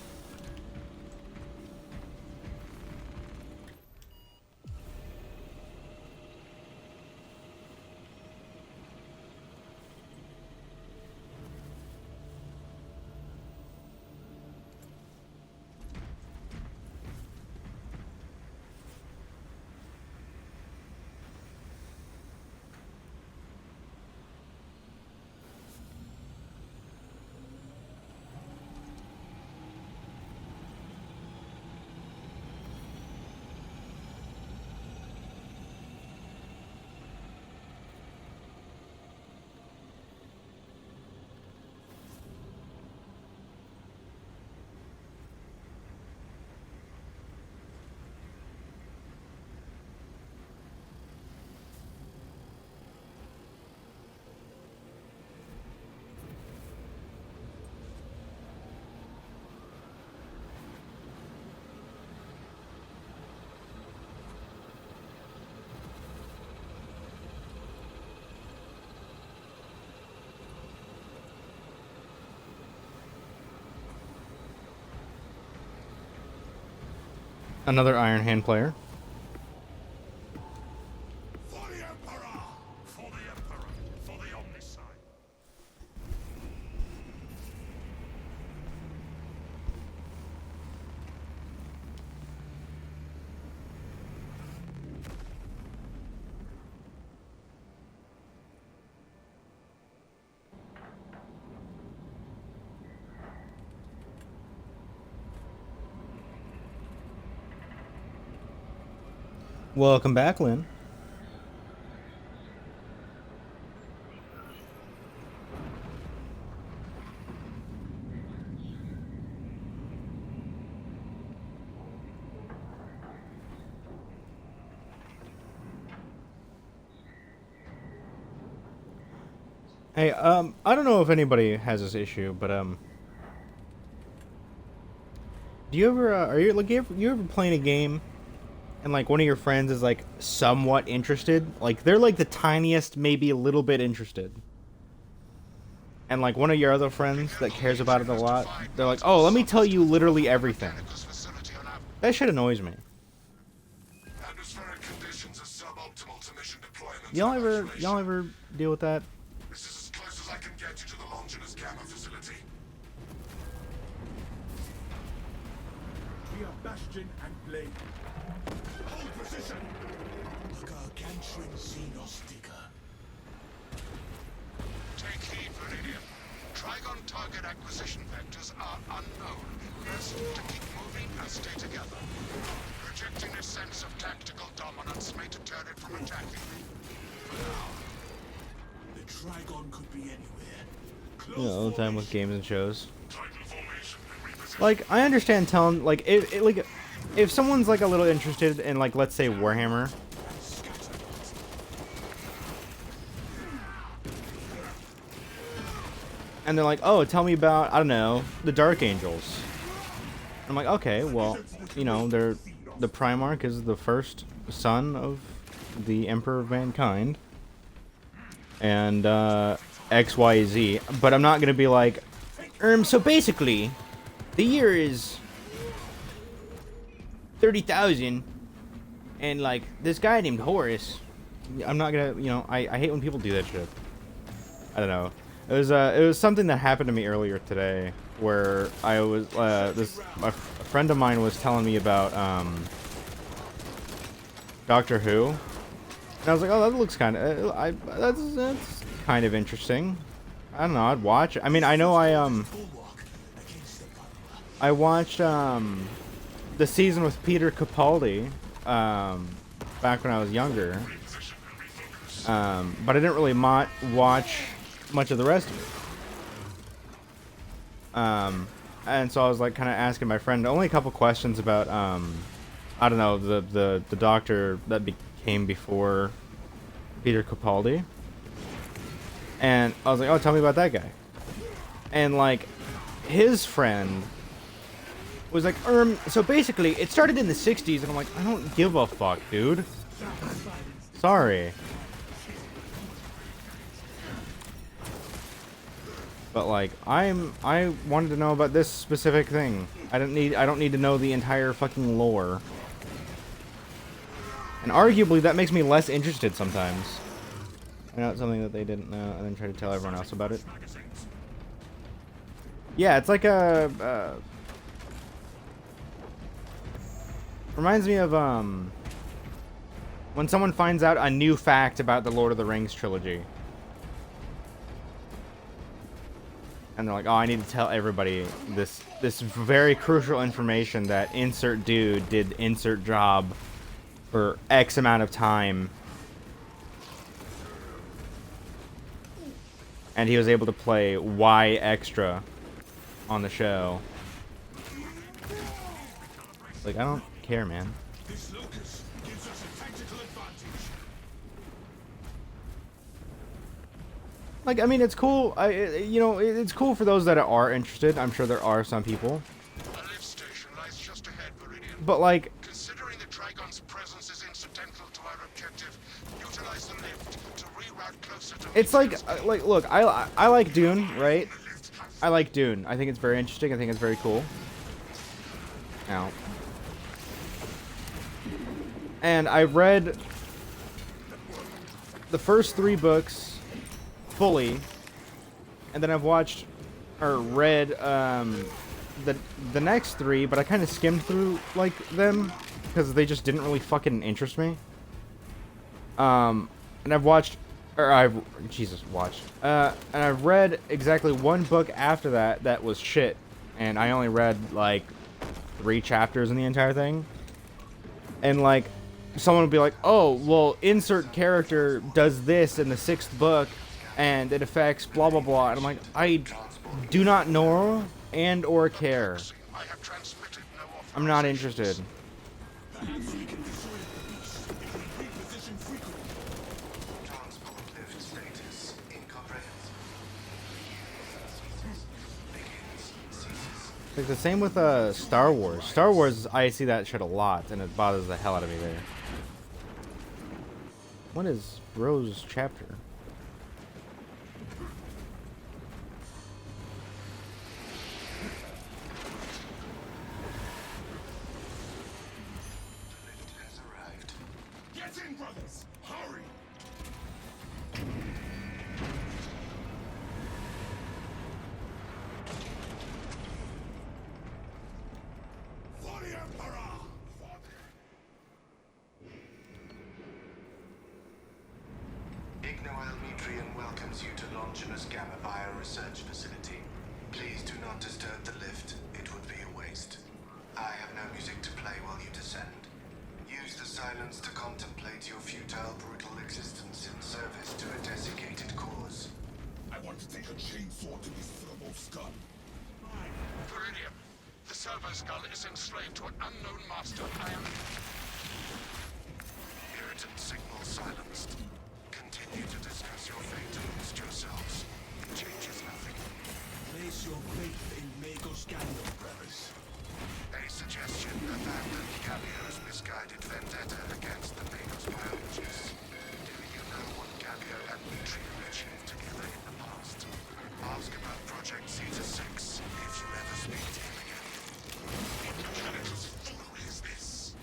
Another Iron Hand player. For the Emperor! For the Emperor! For the Omnicide! Welcome back, Lynn. Hey, I don't know if anybody has this issue, but do you ever are you like you ever playing a game and like one of your friends is like somewhat interested? Like they're like the tiniest, maybe a little bit interested. And like one of your other friends that cares about it a lot, they're like, "Oh, let me tell you literally everything." That shit annoys me. Atmospheric conditions are suboptimal to mission deployment. Y'all ever deal with that? This is as close as I can get you to the Longinus Gamma facility. We are Bastion and Blade. Hold position! A gargantuan Xenos digger. Take heed, Viridian. Trigon target acquisition vectors are unknown. Best to keep moving and stay together. Projecting a sense of tactical dominance may deter it from attacking. The Trigon could be anywhere. Close All the time with formation. games and shows. Titan formation and reposition. Like I understand telling like if someone's like a little interested in like let's say Warhammer, and they're like, "Oh, tell me about I don't know the Dark Angels." I'm like, "Okay, well, you know, the Primarch is the first son of the Emperor of Mankind, and X, Y, Z." But I'm not gonna be like, so basically, the year is 30,000, and like this guy named Horus. I'm not gonna, you know, I hate when people do that shit. I don't know. It was something that happened to me earlier today, where I was a friend of mine was telling me about Doctor Who, and I was like, oh, that looks kind of that's kind of interesting. I don't know, I'd watch it. I mean, I know I watched the season with Peter Capaldi back when I was younger, but I didn't really watch much of the rest of it. And so I was like kind of asking my friend only a couple questions about I don't know, the doctor that came before Peter Capaldi. And I was like, oh, tell me about that guy. And like his friend was like, so basically it started in the 60s, and I'm like, I don't give a fuck, dude. Sorry. But like, I wanted to know about this specific thing. I don't need to know the entire fucking lore. And arguably that makes me less interested sometimes. I know it's something that they didn't know and then try to tell everyone else about it. Yeah, it's like a reminds me of when someone finds out a new fact about the Lord of the Rings trilogy. And they're like, oh, I need to tell everybody this very crucial information that insert dude did insert job for X amount of time. And he was able to play Y extra on the show. Like, I don't care, man. This locus gives us a tactical advantage. Like, I mean, it's cool. You know, it's cool for those that are interested. I'm sure there are some people. A lift station lies just ahead, Meridian. But like, Considering the Trigon's presence is incidental to our objective, utilize the lift to reroute closer to. it's like, look, I like Dune, right? I like Dune. I think it's very interesting. I think it's very cool. Now. And I read the first 3 books fully, and then I've watched or read the next 3, but I kind of skimmed through like them because they just didn't really fucking interest me. And I've watched, or I've watched, and I've read exactly 1 book after that was shit, and I only read like 3 chapters in the entire thing, and like. Someone would be like, oh, well, insert character does this in the 6th book, and it affects blah, blah, blah. And I'm like, I do not know and or care. I have transmitted no offer. I'm not interested. Perhaps we can destroy the beast if we reposition frequently. Transport lift status incomprehensible. It's like the same with Star Wars. Star Wars, I see that shit a lot, and it bothers the hell out of me there. What is Bro's chapter? The lift has arrived. Get in, brothers! Hurry! For the Emperor! Ignoelmetrian welcomes you to Longinus Gamma Bio Research Facility. Please do not disturb the lift. It would be a waste. I have no music to play while you descend. Use the silence to contemplate your futile, brutal existence in service to a desiccated cause. I want to take a chainsaw to this Thermos gun. Meridian, the servo's gun is enslaved to an unknown master. I am... Irritant signal silenced. Continue to discuss your fate amongst yourselves. It changes nothing. Place your faith in Magos Gandalf, brothers. A suggestion abandoned Gabio's misguided vendetta against the Magos biologists. Do you know what Gabio and Metrium achieved together in the past? Ask about Project Zeta 6 if you ever speak to him again. What mechanical fool is this?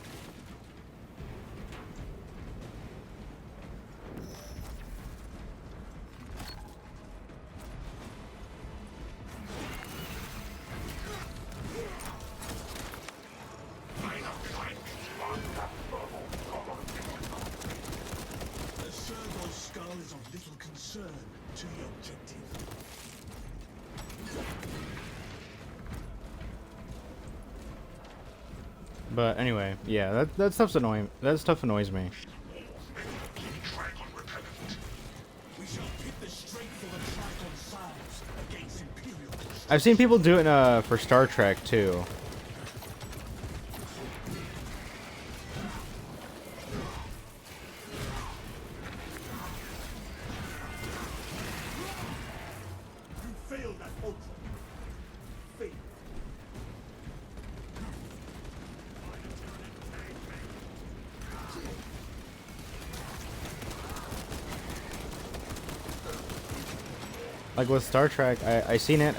But anyway, yeah, that stuff's annoying. That stuff annoys me. Dragon repellent. We shall pit the strength of the Triton sides against Imperial. I've seen people do it for Star Trek too. You failed at Ultra. Failed. Like with Star Trek, I seen it.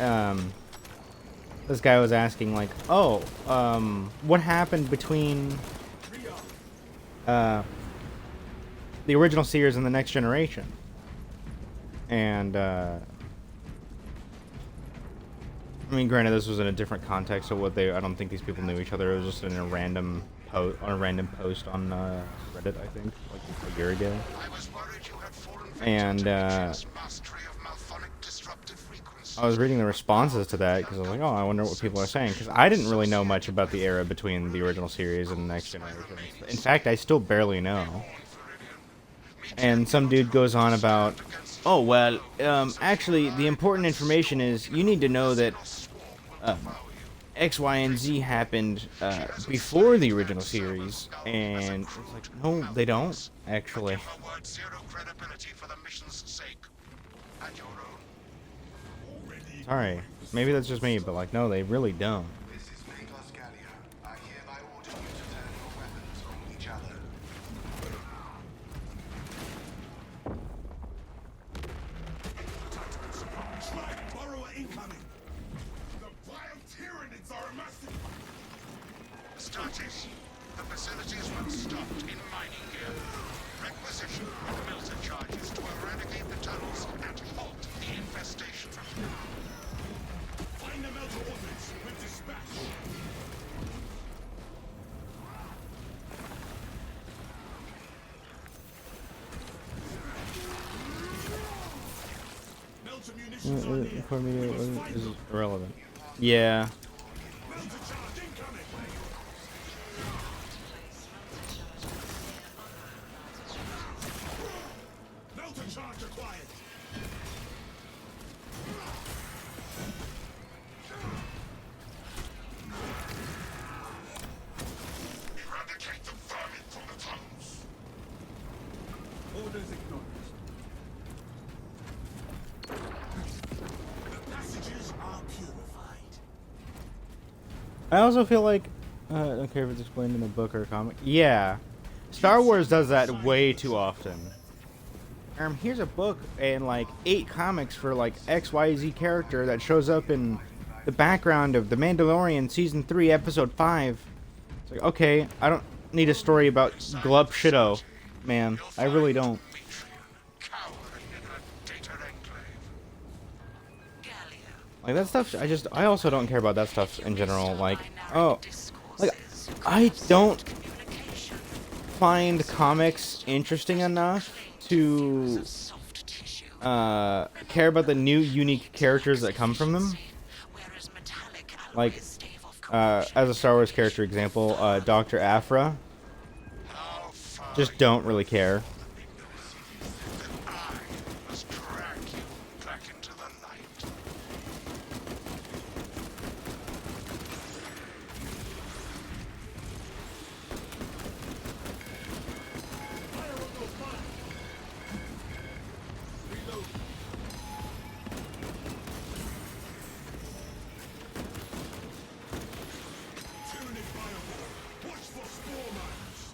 This guy was asking like, oh, what happened between the original series and the Next Generation? And I mean, granted, this was in a different context, so what I don't think these people knew each other. It was just in a random post on Reddit, I think, like a year ago. I was worried you had fallen victim And to Legion's mastery of malphonic disruptive frequencies. I was reading the responses to that because I was like, oh, I wonder what people are saying. Because I didn't really know much about the era between the original series and the Next Generation. In fact, I still barely know. And some dude goes on about, oh, well, actually, the important information is you need to know that X, Y, and Z happened before the original series. And it's like, no, they don't, actually. A word zero credibility for the mission's sake. And your own. Sorry. Maybe that's just me, but like, no, they really don't. This is Magos Gallia. I hereby order you to turn your weapons on each other. Track borrower incoming. The vile tyrannids are amassing. Status. The facilities once stocked in mining gear. Requisition of melter charges to eradicate the tunnels and halt the infestation. Find the melter ordnance with dispatch. Melter munitions on here. For me, it is irrelevant. Yeah. Melter charge incoming. Melter charge acquired. Eradicate the vermin from the tunnels. Orders acknowledged. The passages are purified. I also feel like, I don't care if it's explained in a book or a comic. Yeah. Star Wars does that way too often. Here's a book and like 8 comics for like XYZ character that shows up in the background of The Mandalorian Season 3, Episode 5. It's like, okay, I don't need a story about Glup Shido, man. I really don't. Coward in a data enclave. Like, that stuff, I also don't care about that stuff in general. Like, oh, like, I don't find comics interesting enough to care about the new unique characters that come from them. Like, as a Star Wars character example, Dr. Aphra. Just don't really care. I must drag you back into the light. Fire on those mines. Reload. Tyranid fireball. Watch for spore mines.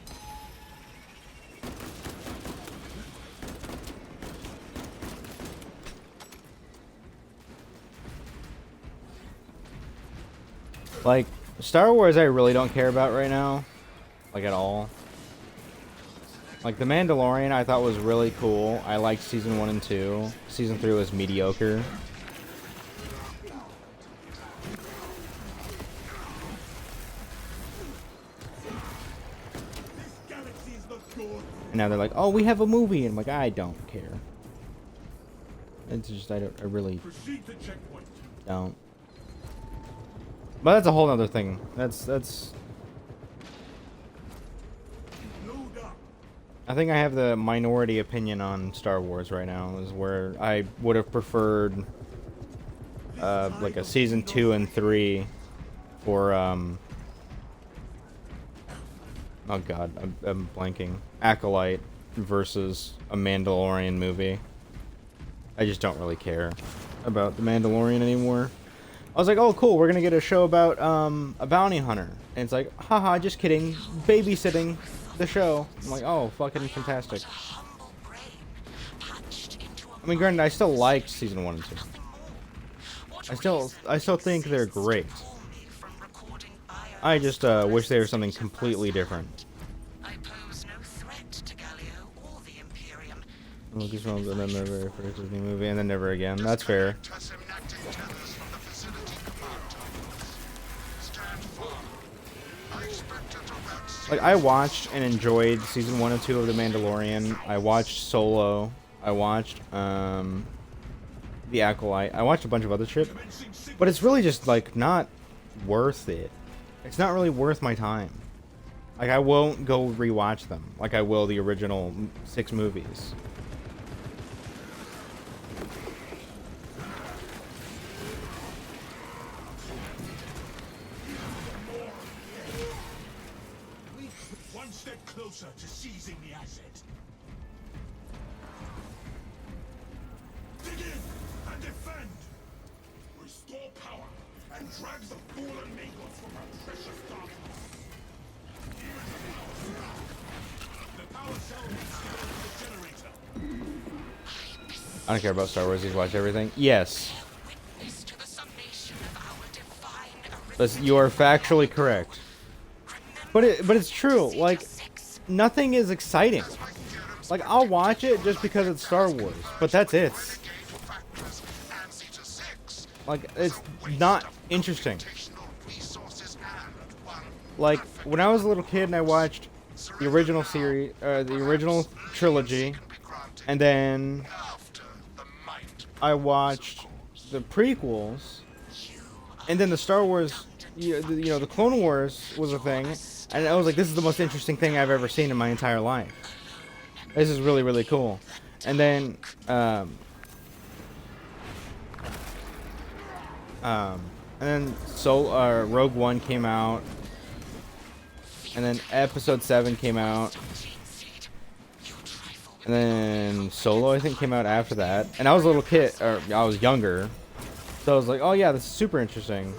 Like, Star Wars I really don't care about right now. Like, at all. Like, The Mandalorian I thought was really cool. I liked Season 1 and 2. Season 3 was mediocre. This galaxy is not yours. And now they're like, oh, we have a movie. And I'm like, I don't care. It's just, I really Proceed to checkpoint. don't. But that's a whole other thing. That's I think I have the minority opinion on Star Wars right now, is where I would have preferred like a season 2 and 3 for oh god, I'm blanking. Acolyte versus a Mandalorian movie. I just don't really care about the Mandalorian anymore. I was like, oh cool, we're gonna get a show about a bounty hunter. And it's like, haha, just kidding, babysitting the show. I'm like, oh, fucking fantastic. I mean, granted, I still liked season 1 and 2. I still think they're great. I just wish they were something completely different. I pose no threat to Galileo or the Imperium. Lucasfilms and then the very first Disney movie, and then never again. That's fair. Like, I watched and enjoyed season 1 and 2 of The Mandalorian. I watched Solo. I watched The Acolyte. I watched a bunch of other shit, but it's really just like not worth it. It's not really worth my time. Like, I won't go rewatch them like I will the original 6 movies. One step closer to seizing the asset. Dig in and defend. Restore power and drag the fallen Magos from her precious darkness. The power cell needs to go to the generator. I don't care about Star Wars. You watch everything. Yes, Witness to the summation of our divine but you are factually correct. But it's true. Like, nothing is exciting. Like, I'll watch it just because it's Star Wars, but that's it. Like, it's not interesting. Like, when I was a little kid and I watched the original series, the original trilogy, and then I watched the prequels, and then the Star Wars, you know, the Clone Wars was a thing, and I was like, this is the most interesting thing I've ever seen in my entire life. This is really, really cool. And then, Rogue One came out, and then Episode 7 came out, and then Solo, I think, came out after that. And I was a little kid, or I was younger, so I was like, oh yeah, this is super interesting.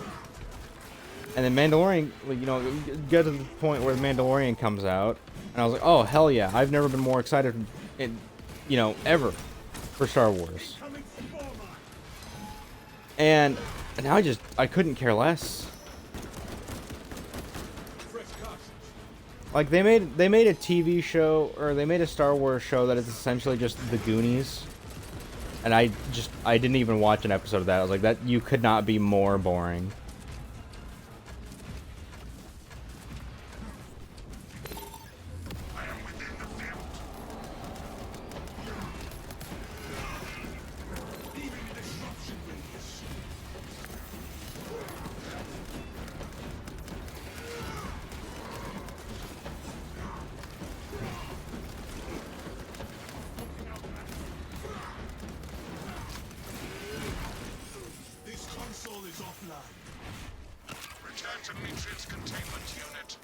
And then Mandalorian, like, you know, get to the point where the Mandalorian comes out, and I was like, oh hell yeah, I've never been more excited, you know, ever for Star Wars. And now I couldn't care less. Like, they made a TV show, or they made a Star Wars show that is essentially just The Goonies, and I didn't even watch an episode of that. I was like, that, you could not be more boring. Return to Metrian's containment unit.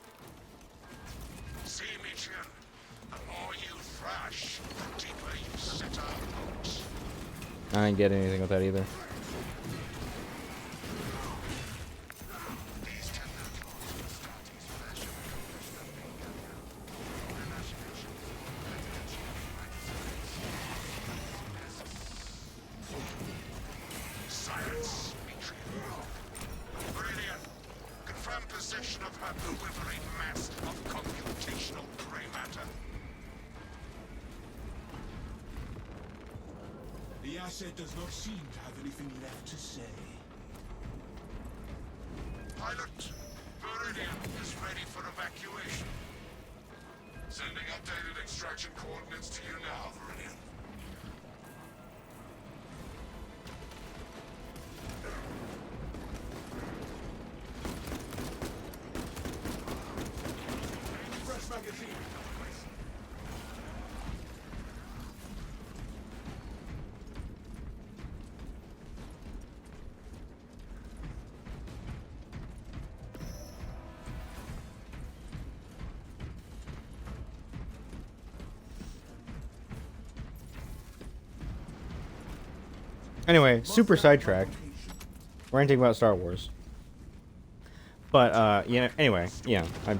See, Metrian, the more you thrash, the deeper you set our roots. I didn't get anything with that either. Silence, Metrian. Brilliant. Confirm possession of her quivering mass of computational gray matter. The asset does not seem to have anything left to say. Pilot, Viridian is ready for evacuation. Sending updated extraction coordinates to you now, Viridian. Fresh magazine. Anyway, super sidetracked. Ranting about Star Wars. But, yeah, anyway, yeah. A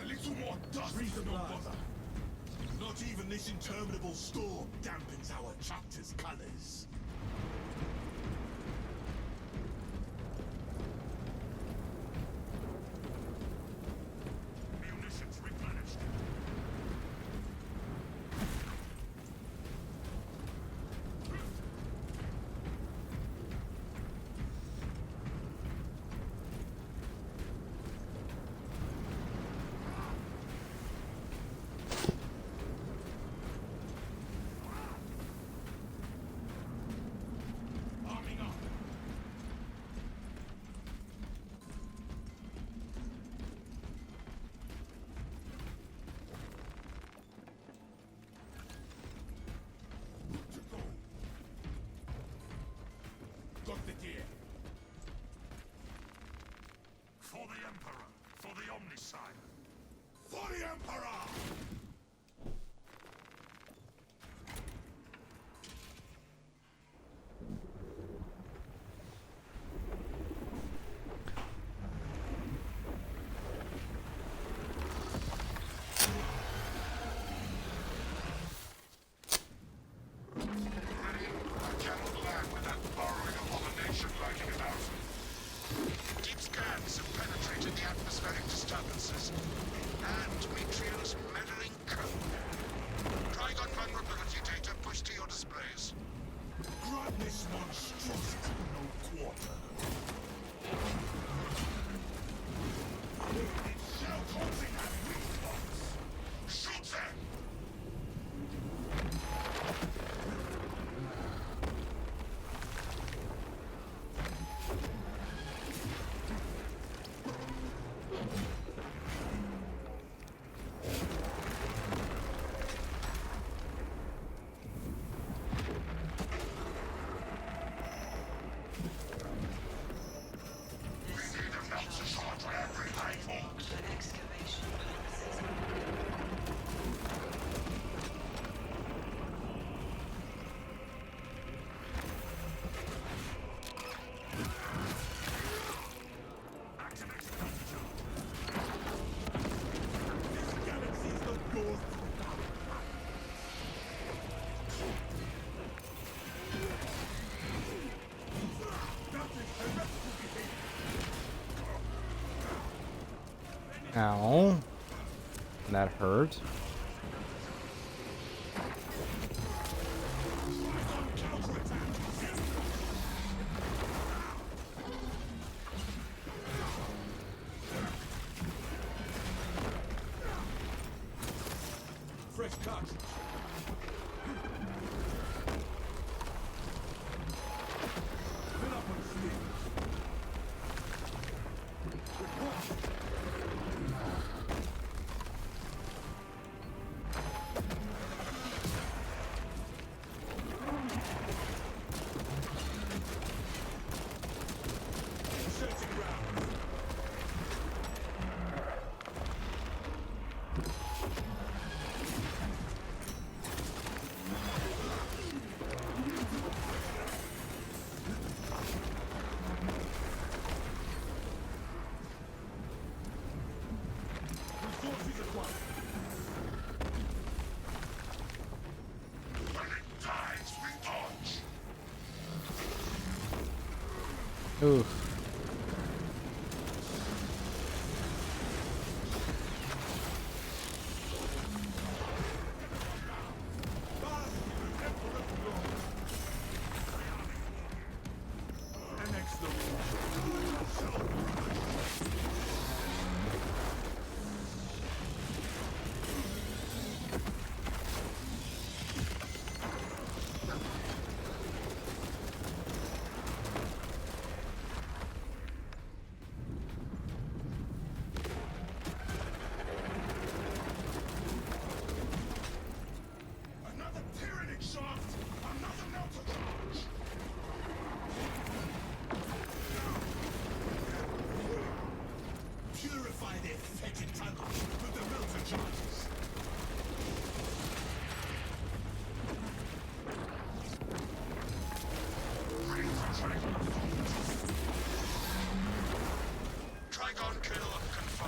little more dust, no bother. Not even this interminable storm dampens our chapter's colors. Munitions replenished. Arming up. To go. Got the gear. For the Emperor. For the Omnicide. For the Emperor! I cannot land with that borrowing abomination lurking about. Deep scans have penetrated the atmospheric disturbances. And Demetrian's meddling code. Trigon vulnerability data pushed to your displays. Grant this monstrosity no quarter. It's shell causing that weak box. Shoot them! We need a melter shot for every high box. Excavation purposes. Activate melter shot. This galaxy is the doors to the dark. That is heretical behavior. Ow. That hurt. Fresh cartridge. Fill up on sleeve. Searching round. Resources acquired. When it dies, we dodge. Oof.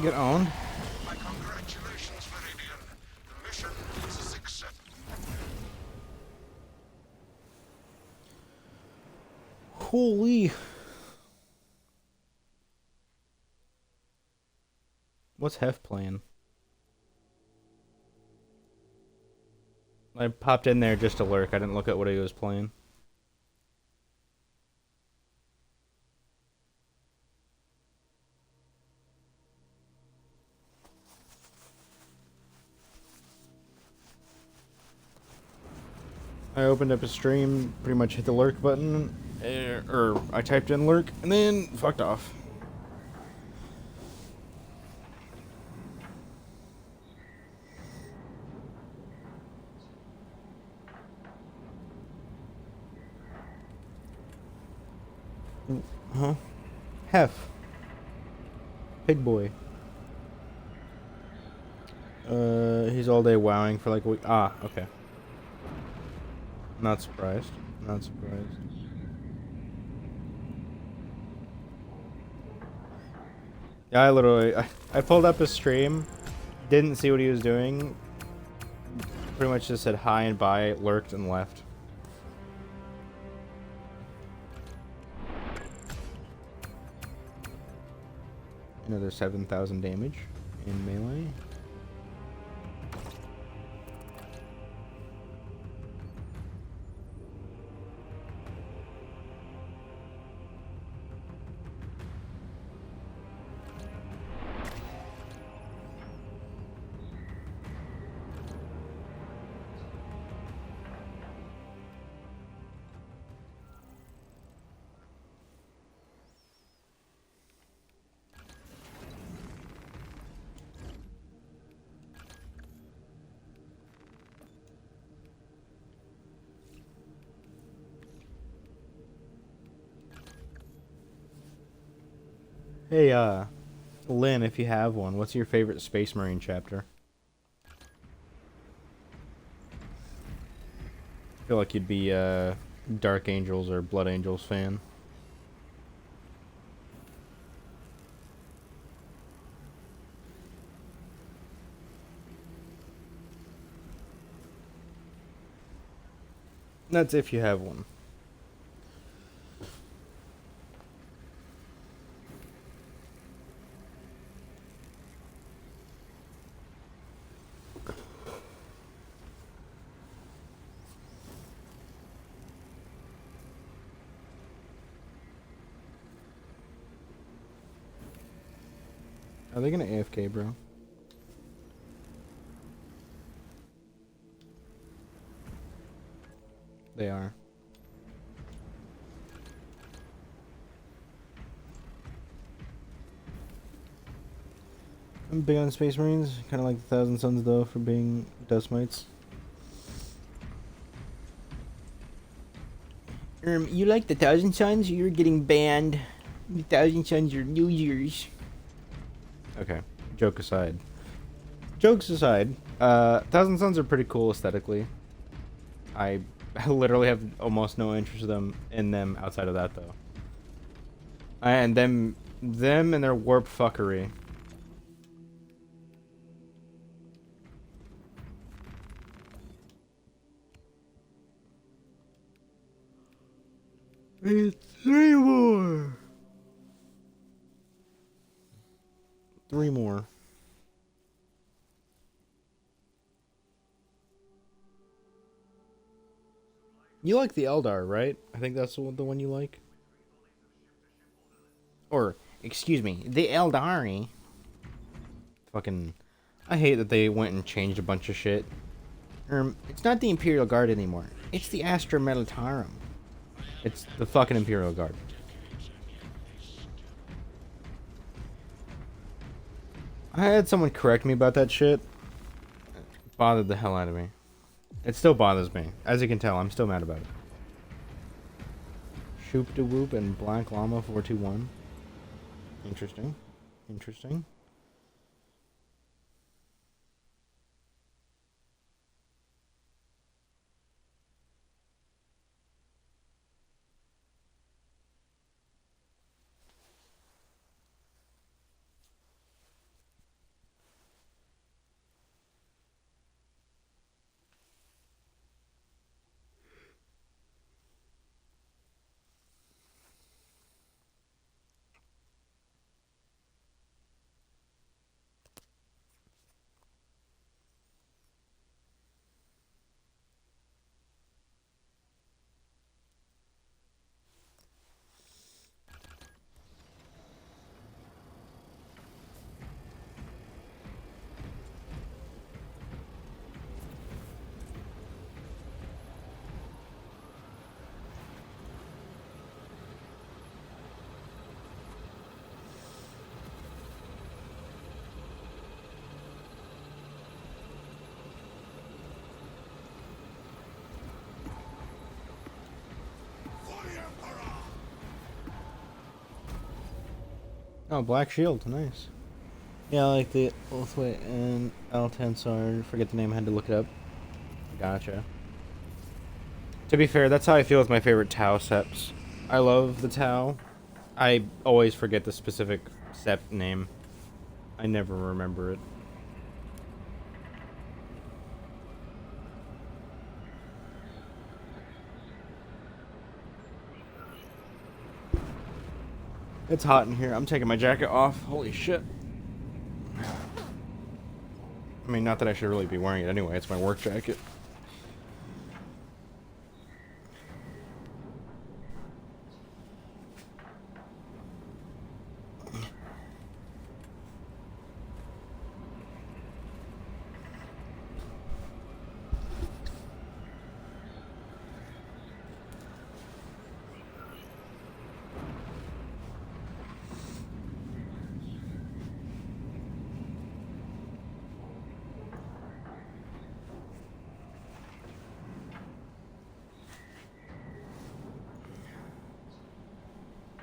Get owned. My congratulations, Meridian. The mission is a success. Holy. What's Hef playing? I popped in there just to lurk. I didn't look at what he was playing. I opened up a stream, pretty much hit the lurk button, or I typed in lurk, and then fucked off. Huh? Hef. Pig boy. He's all day wowing for like a week. Ah, okay. Not surprised. Not surprised. Yeah, I literally, I pulled up his stream, didn't see what he was doing, pretty much just said hi and bye, lurked, and left. Another 7,000 damage in melee. Hey, Lynn, if you have one, what's your favorite Space Marine chapter? I feel like you'd be a Dark Angels or Blood Angels fan. That's if you have one. Are they gonna AFK, bro? They are. I'm big on Space Marines, kind of like the Thousand Suns though for being dust mites. You like the Thousand Suns? You're getting banned. The Thousand Suns are losers. Okay, joke aside. Jokes aside, Thousand Suns are pretty cool aesthetically. I literally have almost no interest in them outside of that though. And them and their warp fuckery. It's 3 more. 3 more. You like the Eldar, right? I think that's the one you like. Or, excuse me, the Eldari. Fucking, I hate that they went and changed a bunch of shit. It's not the Imperial Guard anymore. It's the Astra Militarum. It's the fucking Imperial Guard. I had someone correct me about that shit. It bothered the hell out of me. It still bothers me. As you can tell, I'm still mad about it. Shoop de Whoop and Black Llama 421. Interesting. Interesting. Oh, Black Shield, nice. Yeah, I like the Ulthway and L10 sword. Forget the name, I had to look it up. Gotcha. To be fair, that's how I feel with my favorite Tau seps. I love the Tau. I always forget the specific sep name. I never remember it. It's hot in here. I'm taking my jacket off. Holy shit. I mean, not that I should really be wearing it anyway. It's my work jacket.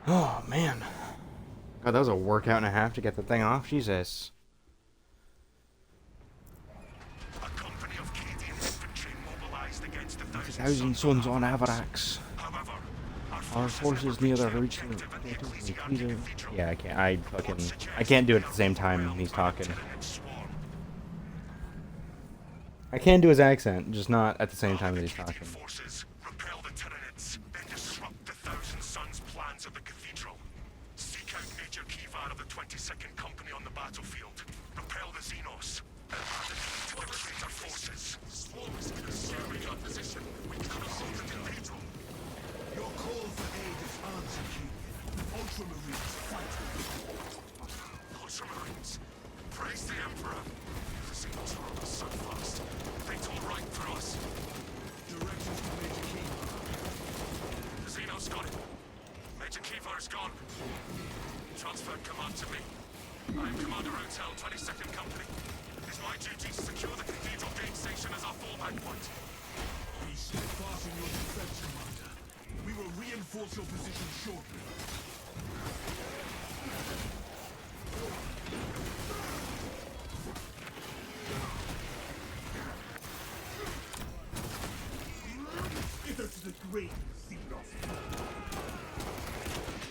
Oh, man. God, that was a workout and a half to get the thing off. Jesus. A company of Cadian infantry mobilized against the Thousand Sons on Avarax. However, Our forces near the reach. Yeah, I can't. I can't do it at the same time he's talking. I can do his accent, just not at the same time that he's talking. Forces repel the Tyranids, then disrupt the Thousand Sons' plans of the cathedral. Seek out Major Kivar of the 22nd Company on the battlefield. Repel the Xenos. And add it to the greater forces. Swarms consuming our position. We cannot hold the cathedral. Your call for aid is answered, King. Ultramarines fight with you. Ultramarines, praise the Emperor. The Xenos are on us so fast. They tore right through us. Directions to Major King. The Xenos got it. Major Kivar's gone. Transferred command to me. I am Commander Hotel, 22nd Company. It is my duty to secure the Cathedral Gate Station as our fallback point. Be steadfast in your defense, Commander. We will reinforce your position shortly. Get us to the grave, Xenos.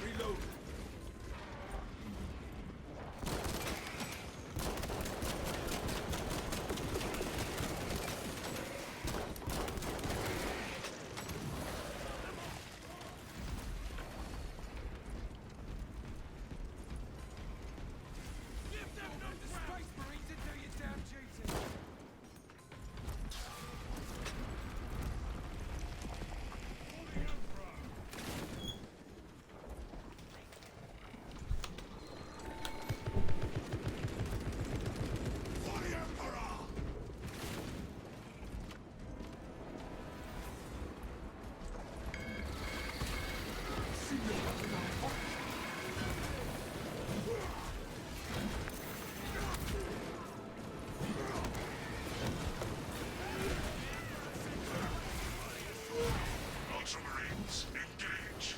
Reload. Space Marines to do your damn duty! For the Emperor! Ultramarines, engage.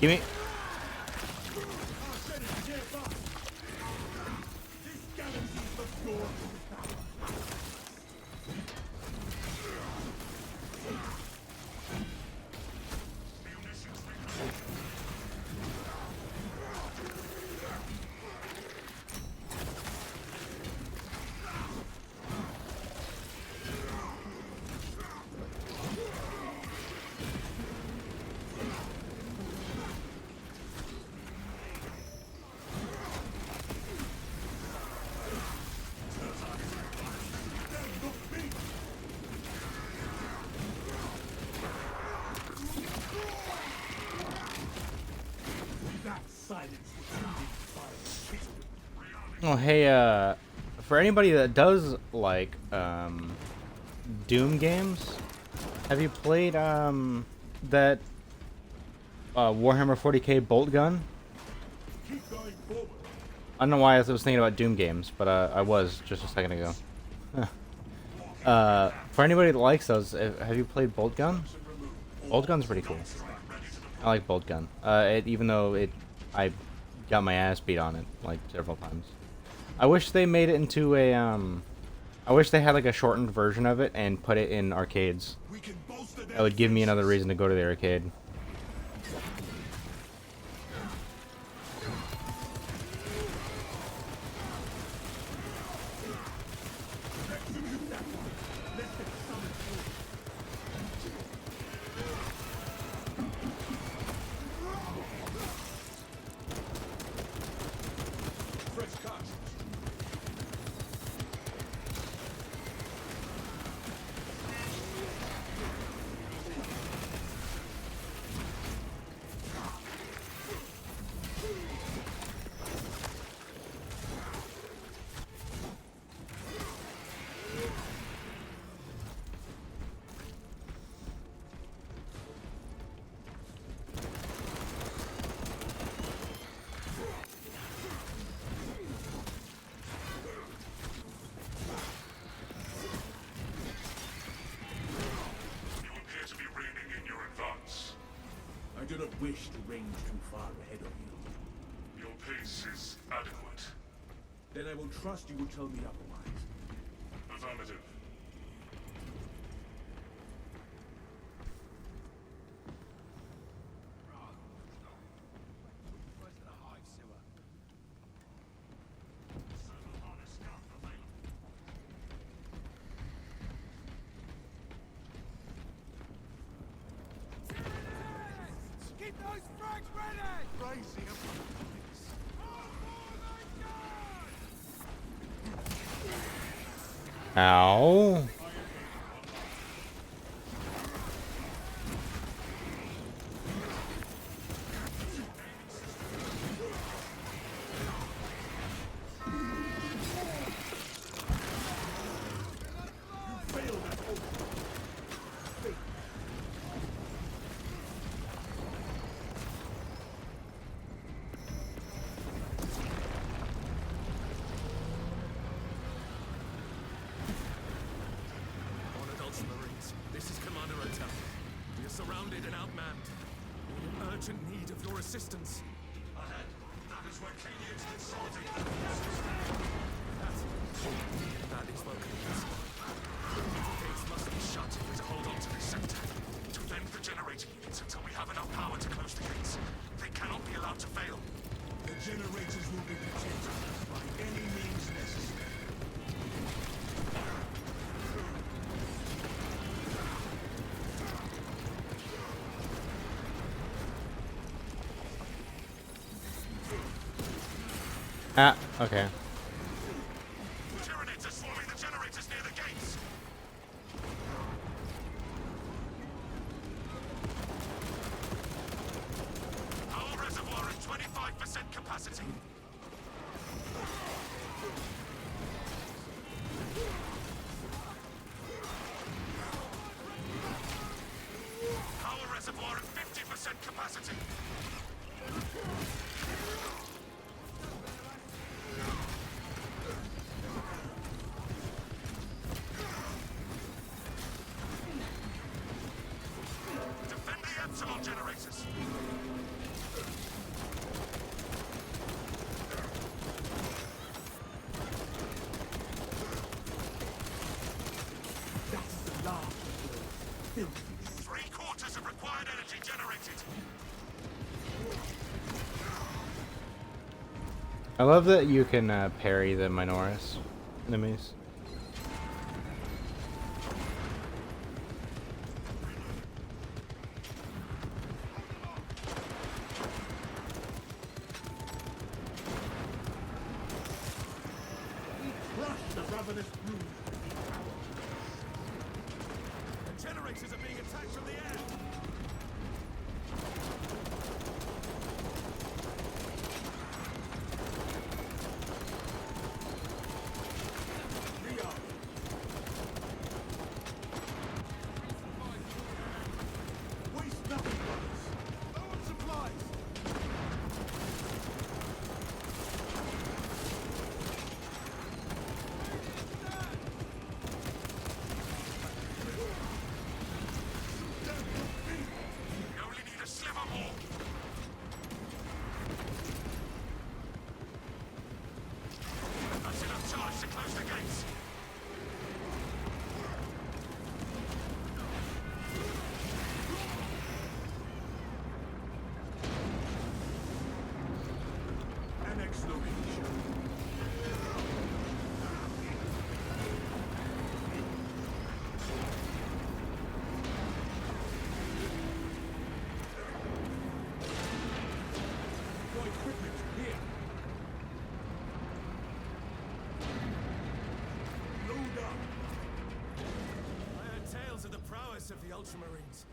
Give me. This galaxy must go on. That silence was indeed fire. Oh, hey, for anybody that does like, Doom games, have you played, that, Warhammer 40K bolt gun? Keep going forward. I don't know why I was thinking about Doom games, but, I was just a second ago. For anybody that likes those, have you played bolt gun? Bolt gun's pretty cool. I like bolt gun. Even though I got my ass beat on it like several times. I wish they made it into a I wish they had like a shortened version of it and put it in arcades. We can bolster That would give me another reason to go to the arcade. You appear to be reining in your advance. I do not wish to range too far ahead of you. Your pace is adequate. Then I will trust you will tell me otherwise. Affirmative. Keep those frags ready! Rising up. Ow. Unadulterated Marines, this is Commander Otel. We are surrounded and outmanned. We are in urgent need of your assistance. Ahead. That is where Canians get sorted. That is Vulcanians. The gates must be shut if we're to hold on to this sector. Defend the generator units until we have enough power to close the gates. They cannot be allowed to fail. The generators will be protected by any means necessary. Ah, okay. Tyranids are swarming the generators near the gates. Our reservoir is 25% capacity. Power reservoir at 50% capacity. Defend the Epsilon generators. That's the last of the filthy. 3/4 of required energy generated. I love that you can parry the Minoris enemies. Crush the ravenous brood. The generators are being attacked from the air! Waste nothing, brothers. Low on supplies! of the Ultramarines,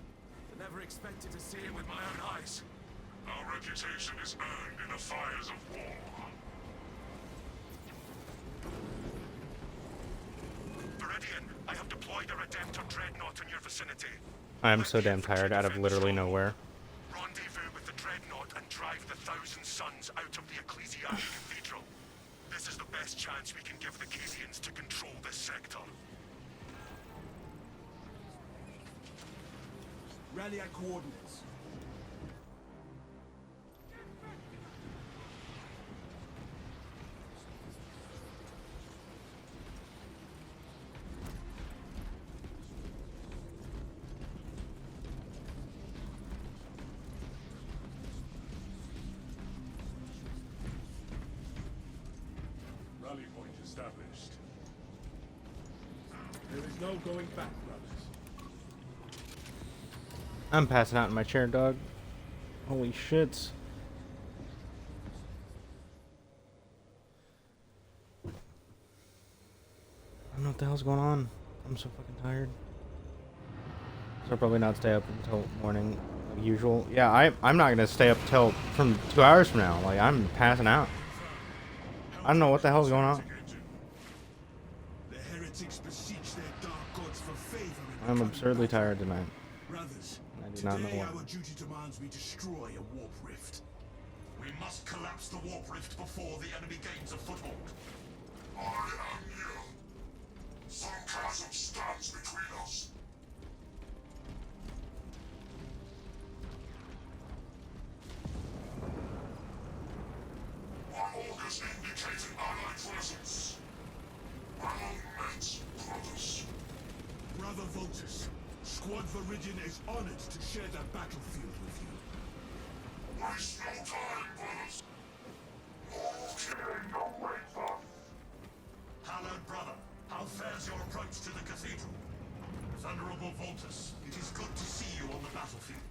but never expected to see it with my own eyes. Our reputation is earned in the fires of war. Viridian, I have deployed a Redemptor Dreadnought in your vicinity. I am so damn tired out of literally nowhere. Rendezvous with the Dreadnought and drive the Thousand Suns out of the Ecclesiarch Cathedral. This is the best chance we can give the Cadians to control this sector. Rally at coordinates. Rally point established. There is no going back, brothers. I'm passing out in my chair, dog. Holy shit. I don't know what the hell's going on. I'm so fucking tired. So I'll probably not stay up until morning like usual. Yeah, I'm not gonna stay up till from 2 hours from now. Like, I'm passing out. I don't know what the hell's going on. The heretics beseech their dark gods for favor in the I'm coming absurdly battle. tired tonight. Brothers, I do not know today why. our duty demands we destroy a warp rift. We must collapse the warp rift before the enemy gains a foothold. I am here. Some chasm stands between us. My orders indicating allied presence. Well met, brothers. Brother Voltus, Squad Viridian is honored to share the battlefield with you. Waste no time, brothers. Okay, no wait up. Hallowed brother, how fares your approach to the cathedral? Venerable Voltus, it is good to see you on the battlefield.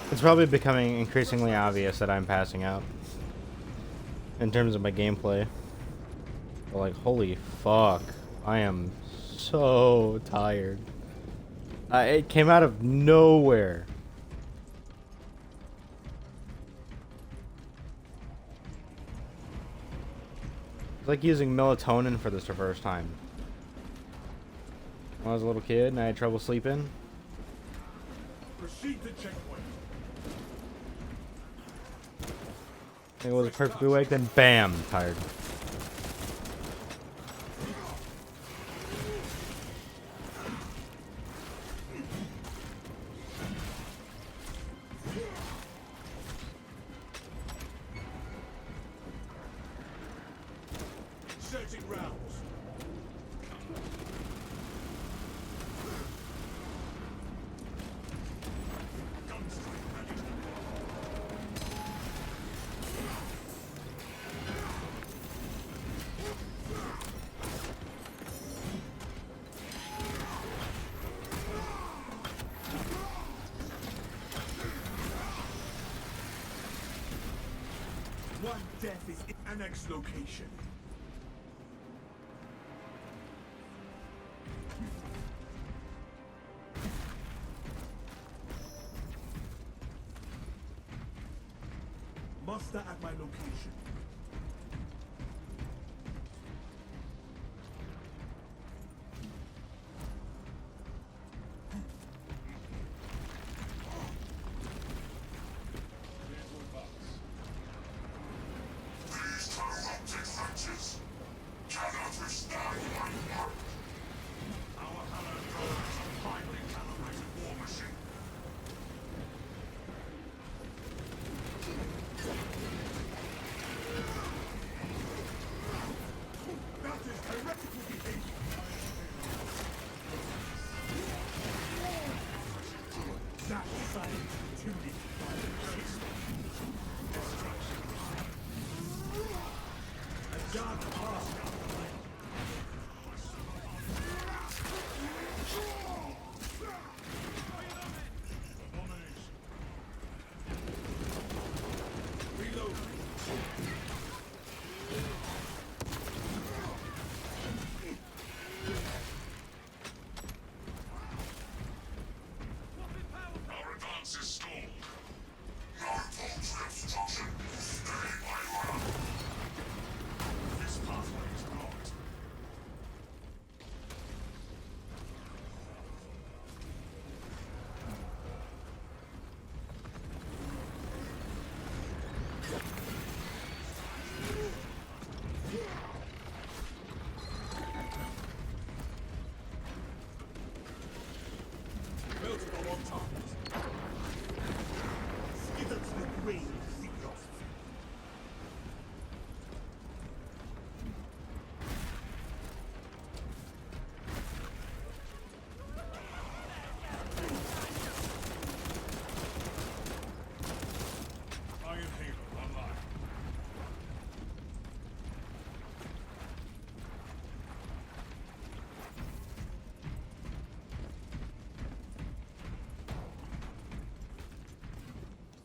It's probably becoming increasingly obvious that I'm passing out in terms of my gameplay. But like, holy fuck, I am so tired. It came out of nowhere. It's like using melatonin for this the first time. When I was a little kid and I had trouble sleeping. Proceed to checkpoint. I was perfectly awake, then bam, tired. Searching rounds. One death is annex location. Muster at my location. These corrupted wretches cannot withstand my work. Our hallowed gold is a finely calibrated war machine. That is heretical behavior. That silence opportunity by the chase. Destruction. A job to pass. Reload. Our advance is stalled. No paltry obstruction will stay my wrath. This pathway is blocked. Built for a long time. Skittered to the grave, Siglos. Iron Halo online.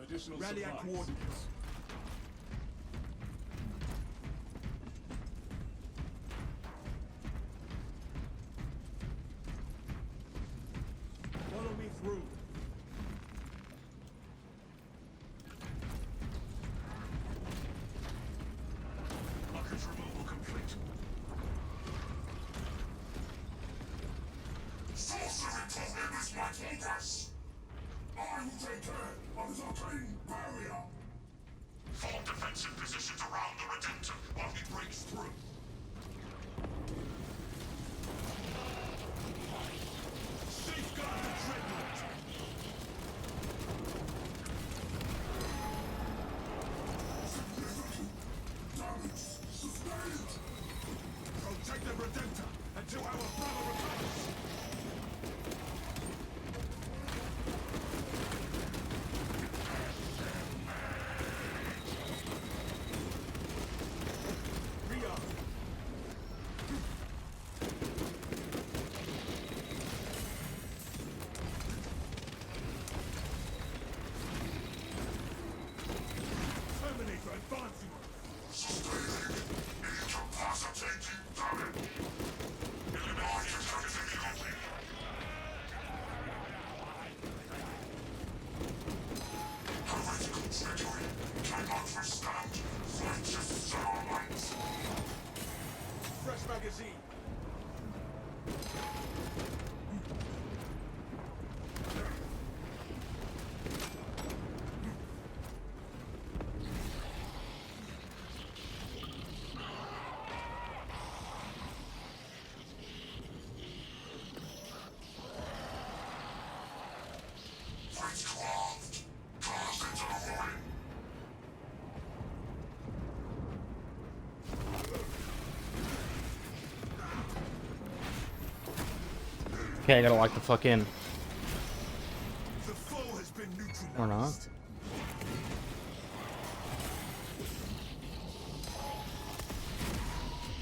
Additional Rally at supplies. coordinates. Follow me through. Bucket removal complete. Sorcery prohibits my progress. I will take care of his arcane barrier. Form defensive positions around the Redemptor while he breaks through. Safeguard the dreadnought. Significant damage sustained. Protect the Redemptor until our brother recovers. Rearm. Terminator advancing. Sustaining incapacitating damage. Eliminated immediately. Heretical treachery cannot withstand righteous ceremonies. Fresh magazine. Witchcraft cast into the void. Okay, I gotta lock the fuck in. The foe has been neutralized. Or not.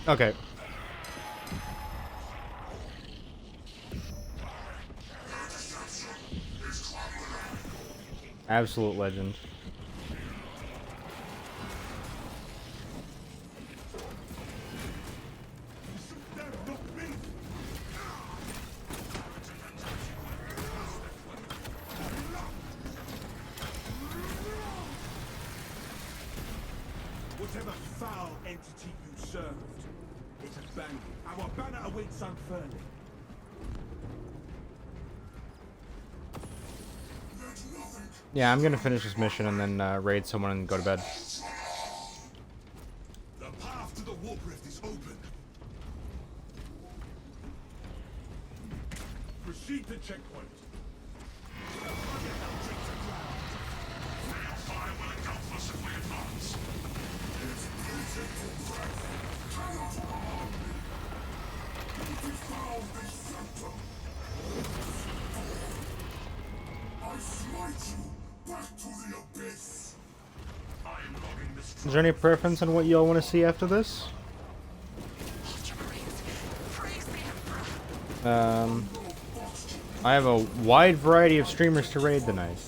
Okay. Deception is crumbling. Absolute legend. whatever foul entity you served, it abandoned. Our banner awaits unfurling. Yeah, I'm gonna finish this mission and then raid someone and go to bed. The path to the warp rift is open. Proceed to checkpoint. Fire will engulf us if we advance. I smite you back to the abyss. I am logging this. Is there any preference on what y'all want to see after this? Ultramarines, praise the Emperor. I have a wide variety of streamers to raid tonight.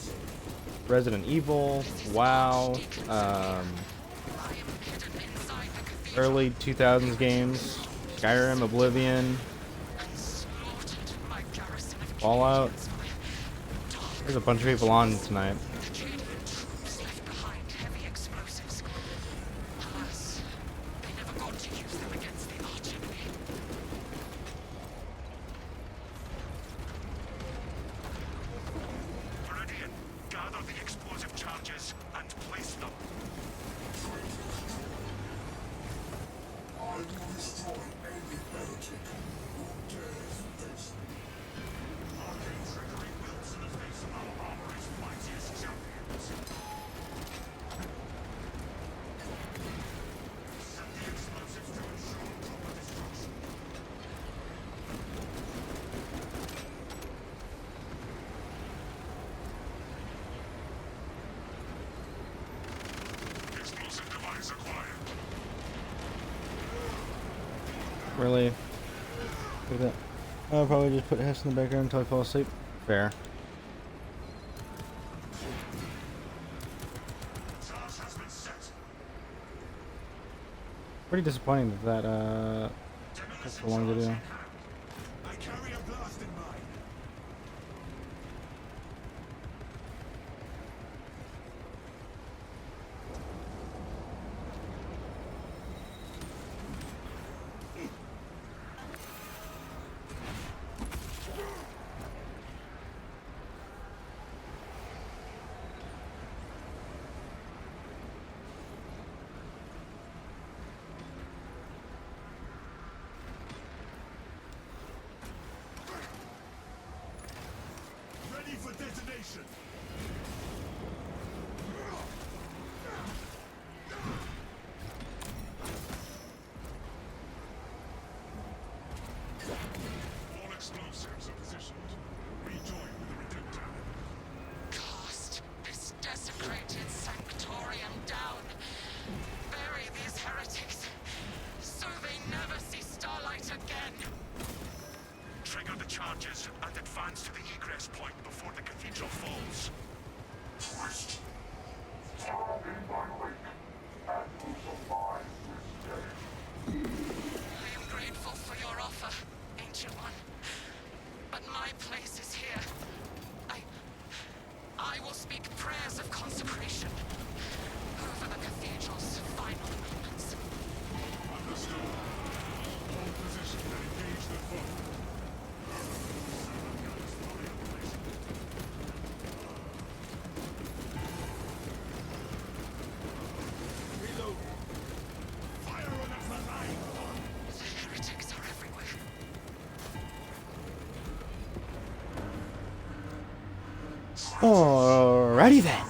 Resident Evil, WoW, I am hidden inside the cathedral early 2000s games, Skyrim, Oblivion, and slaughtered my garrison of Fallout. There's a bunch of people on tonight. Canadian troops left behind heavy explosives. Alas, they never got to use them against the artillery. Meridian, gather the explosive charges and place them. I will destroy any heretic who dares face me. Arcane trickery wilts in the face of our armory's mightiest champions. Set the explosives to ensure proper destruction. Explosive device acquired. Really? Look at that. I'll probably just put Hess in the background until I fall asleep. Fair. Charge has been set. Pretty disappointing that took so long to do. I carry a blast in mind. Ready for detonation. All explosives are positioned. Rejoin with the Redemptor. Cast this desecrated sanctorium down. Bury these heretics, so they never see starlight again. Trigger the charges and advance to the egress point before the cathedral falls. Twist. Follow in my wake, and will survive this day. I am grateful for your offer, Ancient One. But my place is here. I will speak prayers of consecration over the cathedral's final moments. Understood. Hold position and engage the foe. Reload. Fire on that line. The heretics are everywhere. Alrighty then.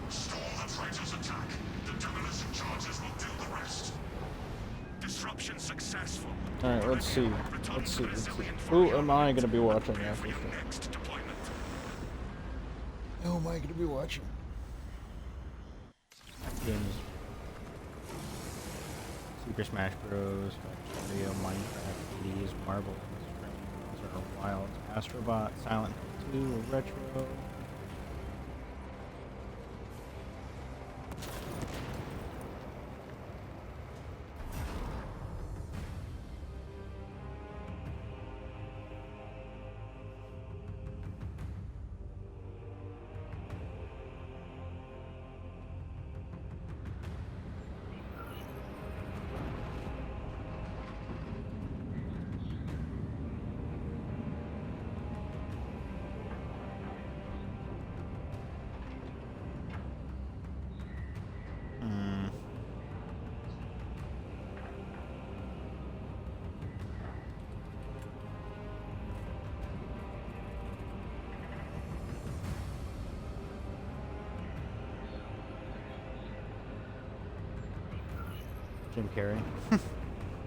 Stall the traitors' attack. The demolition charges will do the rest. Disruption successful. Alright, let's see. Let's see. Who am I gonna be watching after this? Next deployment. Who am I gonna be watching? Games. Super Smash Bros. Mario, Minecraft, 80s, Marvel, Wild, Astrobot, Silent Hill 2, Retro. Jim Carrey.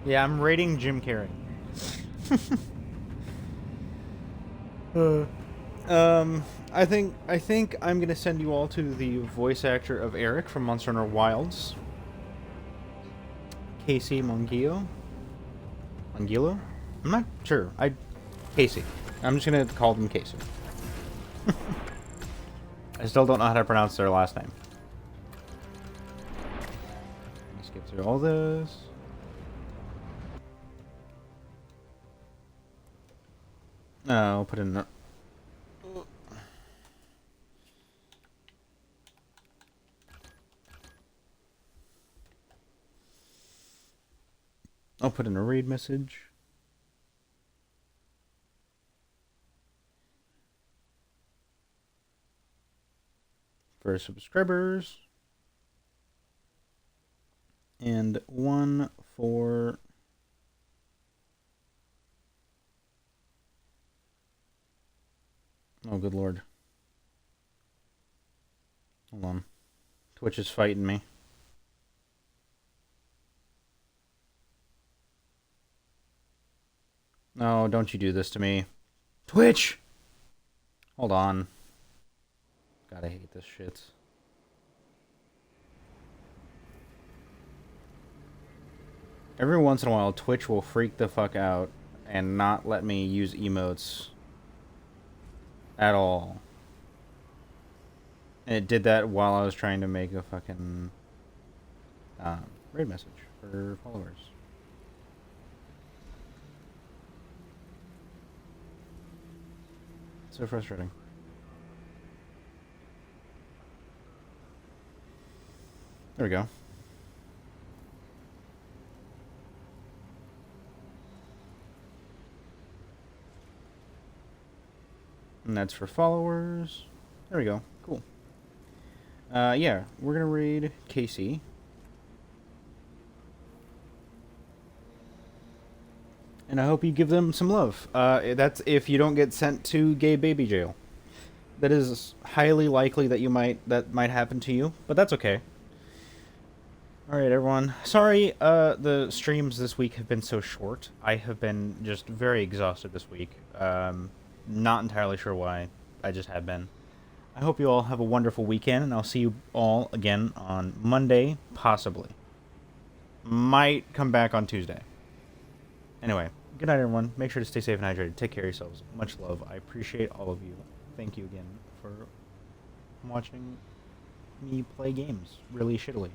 Yeah, I'm rating Jim Carrey. I think I'm gonna send you all to the voice actor of Eric from Monster Hunter Wilds, Casey Mongillo. Mongillo? I'm not sure. Casey. I'm just gonna call them Casey. I still don't know how to pronounce their last name. Let's get through all this. I'll put in. I'll put in a raid message. For subscribers. And one for... Oh, good lord. Hold on. Twitch is fighting me. No, don't you do this to me. Twitch! Hold on. God, I hate this shit. Every once in a while, Twitch will freak the fuck out and not let me use emotes at all. And it did that while I was trying to make a fucking raid message for followers. So frustrating. There we go. And that's for followers. There we go. Cool. Yeah, we're gonna raid Casey. And I hope you give them some love. That's if you don't get sent to gay baby jail. That is highly likely that that might happen to you, but that's okay. Alright, everyone. Sorry, the streams this week have been so short. I have been just very exhausted this week. Not entirely sure why. I just have been. I hope you all have a wonderful weekend, and I'll see you all again on Monday, possibly. Might come back on Tuesday. Anyway, good night, everyone. Make sure to stay safe and hydrated. Take care of yourselves. Much love. I appreciate all of you. Thank you again for watching me play games really shittily.